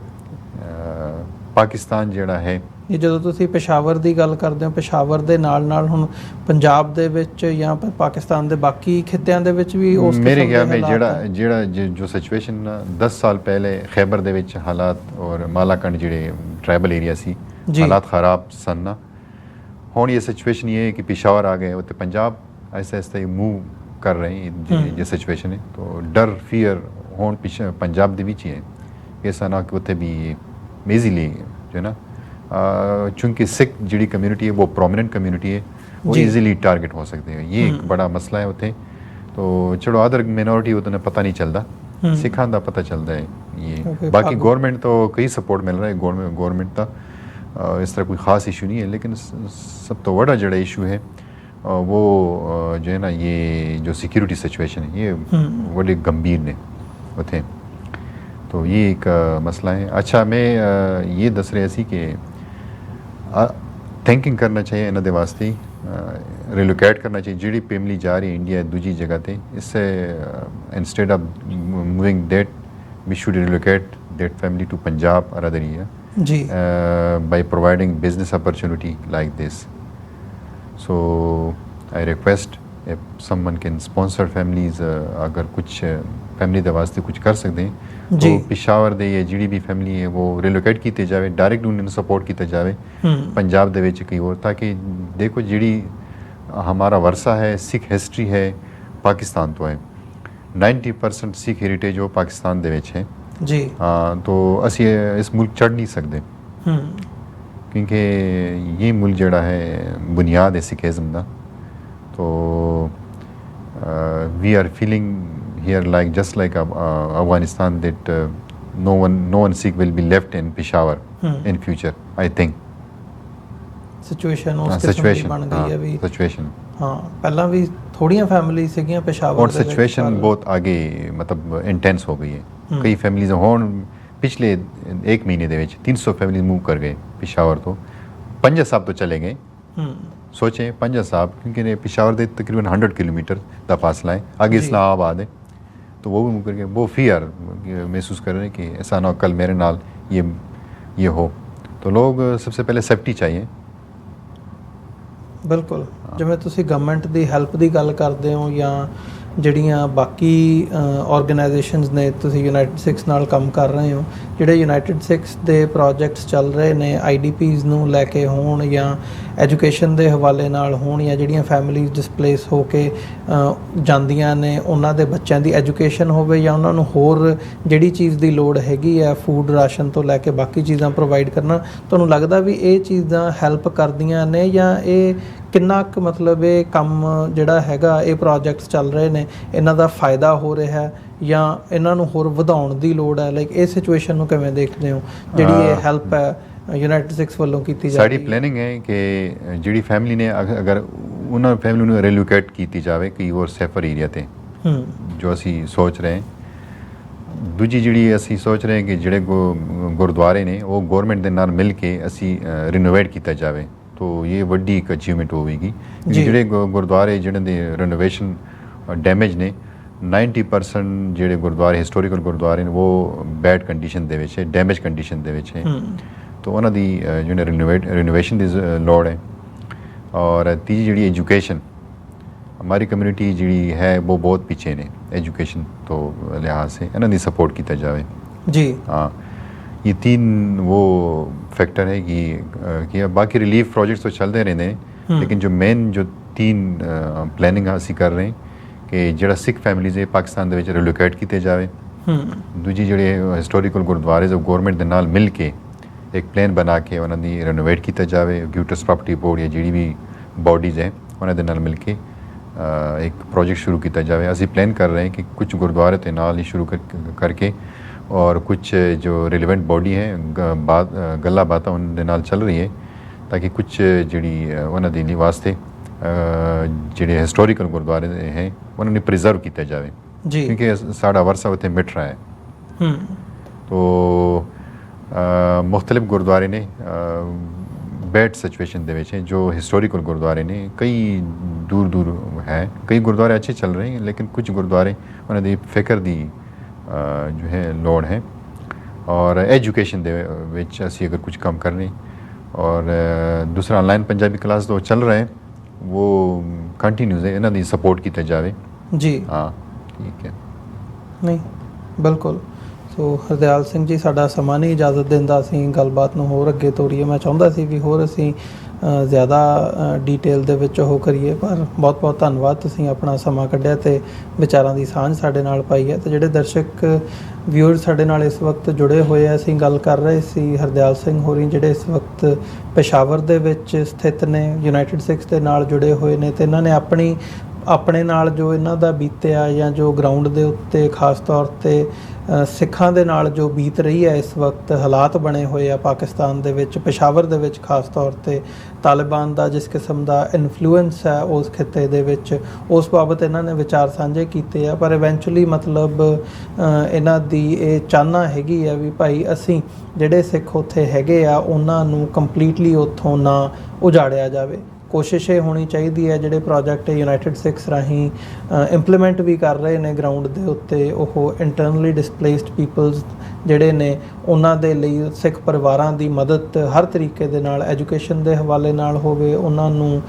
ਪਾਕਿਸਤਾਨ ਜਿਹੜਾ ਹੈ, ਇਹ ਜਦੋਂ ਤੁਸੀਂ ਪਿਸ਼ਾਵਰ ਦੀ ਗੱਲ ਕਰਦੇ ਹੋ, ਪਿਸ਼ਾਵਰ ਦੇ ਨਾਲ ਹੁਣ ਪੰਜਾਬ ਦੇ ਵਿੱਚ ਜਾਂ ਪਾਕਿਸਤਾਨ ਦੇ ਬਾਕੀ ਖਿੱਤਿਆਂ ਦੇ ਵਿੱਚ ਵੀ ਉਸ ਮੇਰੇ ਖਿਆਲ ਵਿੱਚ ਜਿਹੜਾ ਜੋ ਸਿਚੁਏਸ਼ਨ 10 ਸਾਲ ਪਹਿਲੇ ਖੈਬਰ ਦੇ ਵਿੱਚ ਹਾਲਾਤ ਔਰ ਮਾਲਾਕੰਡ ਜਿਹੜੇ ਟ੍ਰਾਈਬਲ ਏਰੀਆ ਸੀ, ਹਾਲਾਤ ਖਰਾਬ ਸਨ ਨਾ, ਹੁਣ ਇਹ ਸਿਚੁਏਸ਼ਨ ਇਹ ਹੈ ਕਿ ਪਿਸ਼ਾਵਰ ਆ ਗਏ ਤੇ ਪੰਜਾਬ ऐसे ऐसे मूव कर रहे हैं ये सिचुएशन है। तो डर फियर ਹੁਣ ਪਿਛੇ ਪੰਜਾਬ ਦੇ ਵਿੱਚ ਹੀ ਹੈ, ऐसा ना कि ਉੱਥੇ भी ईजीली जो है ना, चूँकि सिख जी कम्यूनिटी है वो प्रोमिनेंट कम्यूनिटी है, वो ईजीली टारगेट हो सकते हैं। ये एक बड़ा मसला है उत्थे। तो चलो अदर मिनोरिटी हो तो उन्हें पता नहीं चलता, सिखां का पता चलता है ये। बाकी गवर्नमेंट तो कई सपोर्ट मिल रहा है, गवर्नमेंट का इस तरह कोई ख़ास इशू नहीं है। लेकिन सब तो बड़ा जड़ा इशू है वो जो है ना, ये जो सिक्योरिटी सिचुएशन है ये बड़े गंभीर ने उत्थे। तो ये एक मसला है। अच्छा, मैं ये दस रहा सी कि थिंकिंग करना चाहिए इन्हों दे वास्ते, रिलोकेट करना चाहिए जी फैमिली जा रही है इंडिया दूजी जगह पे। इससे instead of moving that we should relocate that family to Punjab और अदर एरिया जी, by providing business opportunity like this. So I request if someone can sponsor families, अगर कुछ फैमिली दे वास्ते कुछ कर सकते हैं ਜੀ। तो ਪਿਸ਼ਾਵਰ ਦੇ ਜਿਹੜੀ ਵੀ ਫੈਮਿਲੀ ਹੈ ਉਹ ਰਿਲੋਕੇਟ ਕੀਤੇ ਜਾਵੇ, ਡਾਇਰੈਕਟ ਉਹਨਾਂ ਨੂੰ ਸਪੋਰਟ ਕੀਤਾ ਜਾਵੇ ਪੰਜਾਬ ਦੇ ਵਿੱਚ ਕਈ ਹੋਰ, ਤਾਂ ਕਿ ਦੇਖੋ ਜਿਹੜੀ ਹਮਾਰਾ ਵਰਸਾ ਹੈ, ਸਿੱਖ ਹਿਸਟਰੀ ਹੈ, ਪਾਕਿਸਤਾਨ ਤੋਂ ਹੈ। 90% ਸਿੱਖ ਹੈਰੀਟੇਜ ਉਹ ਪਾਕਿਸਤਾਨ ਦੇ ਵਿੱਚ ਹੈ ਜੀ। तो ਅਸੀਂ ਇਸ ਮੁਲਕ ਚੜ੍ਹ ਨਹੀਂ ਸਕਦੇ ਕਿਉਂਕਿ ਇਹ ਮੁਲਕ ਜਿਹੜਾ ਹੈ ਬੁਨਿਆਦ ਹੈ ਸਿੱਖੀਜ਼ਮ ਦਾ। तो we are feeling here like just like Afghanistan that no one Sikh will be left in Peshawar in future, I think. Situation ਉਸ ਕਿਸਮ ਦੀ ਬਣ ਗਈ ਹੈ ਵੀ ਸਿਚੁਏਸ਼ਨ ਪਹਿਲਾਂ ਵੀ ਥੋੜੀਆਂ ਫੈਮਿਲੀ ਸੀਗੀਆਂ पेशावर और सिचुएशन बहुत आगे मतलब इंटेंस हो गई है। कई फैमिलीज होण पिछले 1 महीने ਦੇ ਵਿੱਚ 300 फैमिली मूव कर गए पेशावर तो। पंजा साहब तो चले गए। सोचें पंजा साहब क्योंकि पेशावर से तकरीबन 100 किलोमीटर का फासला है, आगे इस्लामाबाद है, तो वो भी मूव कर गए। वो फियर महसूस कर रहे हैं कि ऐसा ना कल मेरे नाल ये हो। तो लोग सबसे पहले सेफ्टी चाहिए। ਬਿਲਕੁਲ, ਜਿਵੇਂ ਤੁਸੀਂ ਗਵਰਨਮੈਂਟ ਦੀ ਹੈਲਪ ਦੀ ਗੱਲ ਕਰਦੇ ਹੋ ਜਾਂ ਜਿਹੜੀਆਂ ਬਾਕੀ ਆਰਗੇਨਾਈਜੇਸ਼ਨਸ ਨੇ, ਤੁਸੀਂ ਯੂਨਾਈਟਿਡ ਸਿੱਖਸ ਨਾਲ ਕੰਮ ਕਰ ਰਹੇ ਹੋ, ਜਿਹੜੇ ਯੂਨਾਈਟਿਡ ਸਿੱਖਸ ਦੇ ਪ੍ਰੋਜੈਕਟਸ ਚੱਲ ਰਹੇ ਨੇ IDPs ਨੂੰ ਲੈ ਕੇ ਹੋਣ ਜਾਂ ਐਜੂਕੇਸ਼ਨ ਦੇ ਹਵਾਲੇ ਨਾਲ ਹੋਣ ਜਾਂ ਜਿਹੜੀਆਂ ਫੈਮਿਲੀਜ਼ ਡਿਸਪਲੇਸ ਹੋ ਕੇ ਜਾਂਦੀਆਂ ਨੇ ਉਹਨਾਂ ਦੇ ਬੱਚਿਆਂ ਦੀ ਐਜੂਕੇਸ਼ਨ ਹੋਵੇ ਜਾਂ ਉਹਨਾਂ ਨੂੰ ਹੋਰ ਜਿਹੜੀ ਚੀਜ਼ ਦੀ ਲੋੜ ਹੈਗੀ ਹੈ ਫੂਡ ਰਾਸ਼ਨ ਤੋਂ ਲੈ ਕੇ ਬਾਕੀ ਚੀਜ਼ਾਂ ਪ੍ਰੋਵਾਈਡ ਕਰਨਾ, ਤੁਹਾਨੂੰ ਲੱਗਦਾ ਵੀ ਇਹ ਚੀਜ਼ਾਂ ਹੈਲਪ ਕਰਦੀਆਂ ਨੇ ਜਾਂ ਇਹ ਕਿੰਨਾ ਕੁ ਮਤਲਬ ਇਹ ਕੰਮ ਜਿਹੜਾ ਹੈਗਾ ਇਹ ਪ੍ਰੋਜੈਕਟਸ ਚੱਲ ਰਹੇ ਨੇ ਇਹਨਾਂ ਦਾ ਫਾਇਦਾ ਹੋ ਰਿਹਾ ਜਾਂ ਇਹਨਾਂ ਨੂੰ ਹੋਰ ਵਧਾਉਣ ਦੀ ਲੋੜ ਹੈ? ਲਾਈਕ ਇਹ ਸਿਚੁਏਸ਼ਨ ਨੂੰ ਕਿਵੇਂ ਦੇਖਦੇ ਹੋ ਜਿਹੜੀ ਇਹ ਹੈਲਪ ਹੈ ਯੂਨਾਈਟਿਡ ਸਿੱਖਸ ਵੱਲੋਂ ਕੀਤੀ ਜਾ ਰਹੀ? ਸਾਡੀ ਪਲੈਨਿੰਗ ਹੈ ਕਿ ਜਿਹੜੀ ਫੈਮਿਲੀ ਨੇ ਅਗਰ ਉਹਨਾਂ ਫੈਮਿਲੀ ਨੂੰ ਰਿਲੋਕੇਟ ਕੀਤੀ ਜਾਵੇ ਕਈ ਹੋਰ ਸੇਫਰ ਏਰੀਆ 'ਤੇ, ਜੋ ਅਸੀਂ ਸੋਚ ਰਹੇ। ਦੂਜੀ ਜਿਹੜੀ ਅਸੀਂ ਸੋਚ ਰਹੇ ਕਿ ਜਿਹੜੇ ਗੁਰਦੁਆਰੇ ਨੇ ਉਹ ਗੌਰਮੈਂਟ ਦੇ ਨਾਲ ਮਿਲ ਕੇ ਅਸੀਂ ਰਿਨੋਵੇਟ ਕੀਤਾ ਜਾਵੇ। तो ये वड्डी एक अचीवमेंट होगी। ਜਿਹੜੇ ਗੁਰਦੁਆਰੇ ਜਿਹਨਾਂ ਦੇ ਰਿਨੋਵੇਸ਼ਨ ਡੈਮੇਜ ਨੇ 90% ਜਿਹੜੇ ਗੁਰਦੁਆਰੇ ਹਿਸਟੋਰੀਕਲ ਗੁਰਦੁਆਰੇ ਨੇ ਉਹ ਬੈਡ ਕੰਡੀਸ਼ਨ ਦੇ ਵਿੱਚ ਹੈ, ਡੈਮੇਜ ਕੰਡੀਸ਼ਨ ਦੇ ਵਿੱਚ ਹੈ। ਤਾਂ ਉਹਨਾਂ ਦੀ ਜਿਹੜੇ ਰਿਨੋਵੇਸ਼ਨ ਦੀ ਲੋੜ ਹੈ। ਔਰ ਤੀਜੀ ਜਿਹੜੀ ਐਜੂਕੇਸ਼ਨ, हमारी कम्युनिटी ਜਿਹੜੀ ਹੈ ਉਹ ਬਹੁਤ ਪਿੱਛੇ ਨੇ एजुकेशन तो लिहाज से, ਇਹਨਾਂ ਦੀ सपोर्ट ਕੀਤਾ ਜਾਵੇ जी। हाँ, ये 3 वो फैक्टर है कि बाकी रिलीफ प्रोजेक्ट्स तो चलते रहते हैं, लेकिन जो मेन जो 3 प्लानिंग ਅਸੀਂ ਕਰ ਰਹੇ ਕਿ ਜਿਹੜਾ ਸਿੱਖ ਫੈਮਿਲੀਜ਼ ਹੈ ਪਾਕਿਸਤਾਨ ਦੇ ਵਿੱਚ ਰਿਲੋਕੇਟ ਕੀਤੇ ਜਾਵੇ। ਦੂਜੀ ਜਿਹੜੇ ਹਿਸਟੋਰੀਕਲ ਗੁਰਦੁਆਰੇ ਜੋ ਗਵਰਨਮੈਂਟ ਦੇ ਨਾਲ ਮਿਲ ਕੇ ਇੱਕ ਪਲਾਨ ਬਣਾ ਕੇ ਉਹਨਾਂ ਦੀ ਰਿਨੋਵੇਟ ਕੀਤਾ ਜਾਵੇ। ਗਿਊਟਸ ਪ੍ਰਾਪਰਟੀ ਬੋਰਡ ਜਾਂ ਜਿਹੜੀ ਵੀ ਬੋਡੀਜ਼ ਹੈ ਉਹਨਾਂ ਦੇ ਨਾਲ ਮਿਲ ਕੇ ਇੱਕ ਪ੍ਰੋਜੈਕਟ ਸ਼ੁਰੂ ਕੀਤਾ ਜਾਵੇ। ਅਸੀਂ ਪਲਾਨ ਕਰ ਰਹੇ ਹਾਂ ਕਿ ਕੁਝ ਗੁਰਦੁਆਰੇ ਦੇ ਨਾਲ ਹੀ ਸ਼ੁਰੂ ਕਰਕੇ और कुछ जो रिलेवेंट बॉडी है गल्ला बातें उनके नाल चल रही है ताकि कुछ जी उन्होंने वास्ते जोड़े हिस्टोरीकल गुरुद्वारे हैं उन्होंने प्रिजर्व किया जाए क्योंकि साड़ा वरसा उत्थे मिट रहा है। तो मुख्तलिफ गुरुद्वारे ने बैड सिचुएशन दे विच जो हिस्टोरीकल गुरुद्वारे ने कई दूर दूर है, कई गुरुद्वारे अच्छे चल रहे हैं लेकिन कुछ गुरुद्वारे उन्होंने फिक्र दी जो है लोड है। और एजुकेशन दे विच असी अगर कुछ कम करने और दूसरा ऑनलाइन पंजाबी क्लास तो चल रहे हैं वो कंटिन्यूस है, इन्हों की सपोर्ट किया जाए जी। हाँ ठीक है, नहीं बिल्कुल। सो हरदयाल सिंह जी साडा समा नहीं इजाज़त दिंदा, असीं गलबात नूं होर अगे ਤੋਰੀਏ। मैं चाहुंदा सी भी होर असीं ज़्यादा डिटेल ਦੇ ਵਿੱਚ ਉਹ ਕਰੀਏ, ਪਰ ਬਹੁਤ ਬਹੁਤ ਧੰਨਵਾਦ ਤੁਸੀਂ ਆਪਣਾ ਸਮਾਂ ਕੱਢਿਆ ਤੇ ਵਿਚਾਰਾਂ ਦੀ ਸਾਂਝ ਸਾਡੇ ਨਾਲ ਪਾਈ ਹੈ। ਤੇ ਜਿਹੜੇ ਦਰਸ਼ਕ ਵਿਊਅਰ ਸਾਡੇ ਨਾਲ ਇਸ ਵਕਤ ਜੁੜੇ ਹੋਏ ਆ, ਅਸੀਂ ਗੱਲ ਕਰ ਰਹੇ ਸੀ ਹਰਦਿਆਲ ਸਿੰਘ ਹੋਰੀ ਜਿਹੜੇ ਇਸ ਵਕਤ पेशावर ਦੇ ਵਿੱਚ ਸਥਿਤ ਨੇ, ਯੂਨਾਈਟਿਡ ਸਿੱਖਸ ਦੇ ਨਾਲ ਜੁੜੇ ਹੋਏ ਨੇ ਤੇ ਇਹਨਾਂ ਨੇ ਆਪਣੇ ਨਾਲ ਜੋ ਇਹਨਾਂ ਦਾ ਬੀਤਿਆ ਜਾਂ ਜੋ ਗਰਾਊਂਡ ਦੇ ਉੱਤੇ ਖਾਸ ਤੌਰ 'ਤੇ ਸਿੱਖਾਂ ਦੇ ਨਾਲ ਜੋ ਬੀਤ ਰਹੀ ਹੈ ਇਸ ਵਕਤ ਹਾਲਾਤ ਬਣੇ ਹੋਏ ਆ ਪਾਕਿਸਤਾਨ ਦੇ ਵਿੱਚ, पेशावर ਦੇ ਵਿੱਚ ਖਾਸ ਤੌਰ 'ਤੇ ਤਾਲਿਬਾਨ ਦਾ ਜਿਸ ਕਿਸਮ ਦਾ ਇਨਫਲੂਐਂਸ ਹੈ ਉਸ ਖਿੱਤੇ ਦੇ ਵਿੱਚ, ਉਸ ਬਾਬਤ ਇਹਨਾਂ ਨੇ ਵਿਚਾਰ ਸਾਂਝੇ ਕੀਤੇ ਆ। ਪਰ ਇਵੈਂਚੁਅਲੀ ਮਤਲਬ ਇਹਨਾਂ ਦੀ ਇਹ ਚਾਹਨਾ ਹੈਗੀ ਆ ਵੀ ਭਾਈ ਅਸੀਂ ਜਿਹੜੇ ਸਿੱਖ ਉੱਥੇ ਹੈਗੇ ਆ ਉਹਨਾਂ ਨੂੰ ਕੰਪਲੀਟਲੀ ਉੱਥੋਂ ਨਾ ਉਜਾੜਿਆ ਜਾਵੇ। ਕੋਸ਼ਿਸ਼ ਇਹ ਹੋਣੀ ਚਾਹੀਦੀ ਹੈ ਜਿਹੜੇ ਪ੍ਰੋਜੈਕਟ ਯੂਨਾਈਟਿਡ ਸਿੱਖਸ ਰਾਹੀਂ ਇੰਪਲੀਮੈਂਟ ਵੀ ਕਰ ਰਹੇ ਨੇ ਗਰਾਊਂਡ ਦੇ ਉੱਤੇ, ਉਹ ਇੰਟਰਨਲੀ ਡਿਸਪਲੇਸਡ ਪੀਪਲਸ ਜਿਹੜੇ ਨੇ ਉਹਨਾਂ ਦੇ ਲਈ ਸਿੱਖ ਪਰਿਵਾਰਾਂ ਦੀ ਮਦਦ ਹਰ ਤਰੀਕੇ ਦੇ ਨਾਲ, ਐਜੂਕੇਸ਼ਨ ਦੇ ਹਵਾਲੇ ਨਾਲ ਹੋਵੇ, ਉਹਨਾਂ ਨੂੰ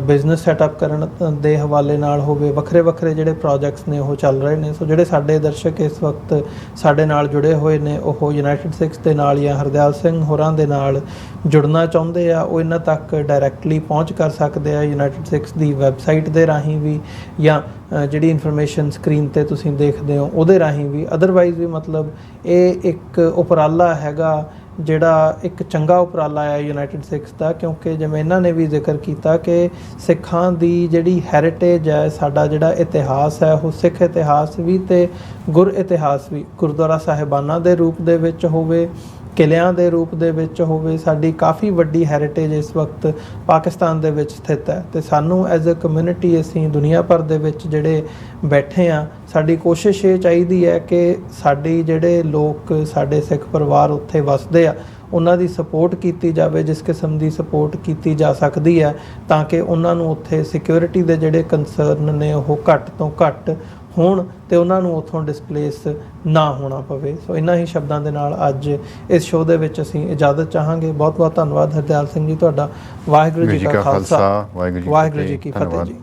ਬਿਜ਼ਨਸ ਸੈਟਅਪ ਕਰਨ ਦੇ ਹਵਾਲੇ ਨਾਲ ਹੋਵੇ, ਵੱਖਰੇ ਵੱਖਰੇ ਜਿਹੜੇ ਪ੍ਰੋਜੈਕਟਸ ਨੇ ਉਹ ਚੱਲ ਰਹੇ ਨੇ। ਸੋ ਜਿਹੜੇ ਸਾਡੇ ਦਰਸ਼ਕ ਇਸ ਵਕਤ ਸਾਡੇ ਨਾਲ ਜੁੜੇ ਹੋਏ ਨੇ ਉਹ ਯੂਨਾਈਟਿਡ ਸਿੱਖਸ ਦੇ ਨਾਲ ਜਾਂ ਹਰਦਿਆਲ ਸਿੰਘ ਹੋਰਾਂ ਦੇ ਨਾਲ ਜੁੜਨਾ ਚਾਹੁੰਦੇ ਆ, ਉਹ ਇਹਨਾਂ ਤੱਕ ਡਾਇਰੈਕਟਲੀ ਪਹੁੰਚ ਕਰ ਸਕਦੇ ਆ ਯੂਨਾਈਟਿਡ ਸਿੱਖਸ ਦੀ ਵੈਬਸਾਈਟ ਦੇ ਰਾਹੀਂ ਵੀ, ਜਾਂ ਜਿਹੜੀ ਇਨਫੋਰਮੇਸ਼ਨ ਸਕਰੀਨ ਤੇ ਤੁਸੀਂ ਦੇਖਦੇ ਹੋ ਉਹਦੇ ਰਾਹੀਂ ਵੀ। ਅਦਰਵਾਈਜ਼ ਵੀ ਮਤਲਬ ਇਹ ਇੱਕ ਉਪਰਾਲਾ ਹੈਗਾ ਜਿਹੜਾ ਇੱਕ ਚੰਗਾ ਉਪਰਾਲਾ ਹੈ ਯੂਨਾਈਟਿਡ ਸਿੱਖਸ ਦਾ, ਕਿਉਂਕਿ ਜਿਵੇਂ ਇਹਨਾਂ ਨੇ ਵੀ ਜ਼ਿਕਰ ਕੀਤਾ ਕਿ ਸਿੱਖਾਂ ਦੀ ਜਿਹੜੀ ਹੈਰੀਟੇਜ ਹੈ, ਸਾਡਾ ਜਿਹੜਾ ਇਤਿਹਾਸ ਹੈ, ਉਹ ਸਿੱਖ ਇਤਿਹਾਸ ਵੀ ਤੇ ਗੁਰ ਇਤਿਹਾਸ ਵੀ, ਗੁਰਦੁਆਰਾ ਸਾਹਿਬਾਨਾਂ ਦੇ ਰੂਪ ਦੇ ਵਿੱਚ ਹੋਵੇ, ਕਿਲਿਆਂ ਦੇ ਰੂਪ ਦੇ ਵਿੱਚ ਹੋਵੇ, ਸਾਡੀ ਕਾਫੀ ਵੱਡੀ ਹੈਰੀਟੇਜ ਇਸ ਵਕਤ ਪਾਕਿਸਤਾਨ ਦੇ ਵਿੱਚ ਸਥਿਤ ਹੈ। ਤੇ ਸਾਨੂੰ ਐਜ਼ ਅ ਕਮਿਊਨਿਟੀ ਅਸੀਂ ਦੁਨੀਆ ਭਰ ਦੇ ਵਿੱਚ ਜਿਹੜੇ ਬੈਠੇ ਆ, ਸਾਡੀ ਕੋਸ਼ਿਸ਼ ਇਹ ਚਾਹੀਦੀ ਹੈ ਕਿ ਸਾਡੀ ਜਿਹੜੇ ਲੋਕ, ਸਾਡੇ ਸਿੱਖ ਪਰਿਵਾਰ ਉੱਥੇ ਵਸਦੇ ਆ, ਉਹਨਾਂ ਦੀ ਸਪੋਰਟ ਕੀਤੀ ਜਾਵੇ, ਜਿਸ ਕਿਸਮ ਦੀ ਸਪੋਰਟ ਕੀਤੀ ਜਾ ਸਕਦੀ ਹੈ, ਤਾਂ ਕਿ ਉਹਨਾਂ ਨੂੰ ਉੱਥੇ ਸਿਕਿਉਰਿਟੀ ਦੇ ਜਿਹੜੇ ਕੰਸਰਨ ਨੇ ਉਹ ਘੱਟ ਤੋਂ ਘੱਟ ਹੋਣ ਤੇ ਉਹਨਾਂ ਨੂੰ ਉੱਥੋਂ ਡਿਸਪਲੇਸ ਨਾ ਹੋਣਾ ਪਵੇ। ਸੋ ਇਹਨਾਂ ਹੀ ਸ਼ਬਦਾਂ ਦੇ ਨਾਲ ਅੱਜ ਇਸ ਸ਼ੋਅ ਦੇ ਵਿੱਚ ਅਸੀਂ ਇਜਾਜ਼ਤ ਚਾਹਾਂਗੇ। ਬਹੁਤ ਬਹੁਤ ਧੰਨਵਾਦ ਹਰਦਿਆਲ ਸਿੰਘ ਜੀ ਤੁਹਾਡਾ। ਵਾਹਿਗੁਰੂ ਜੀ ਕਾ ਖਾਲਸਾ, ਵਾਹਿਗੁਰੂ ਜੀ ਕੀ ਫਤਿਹ ਜੀ।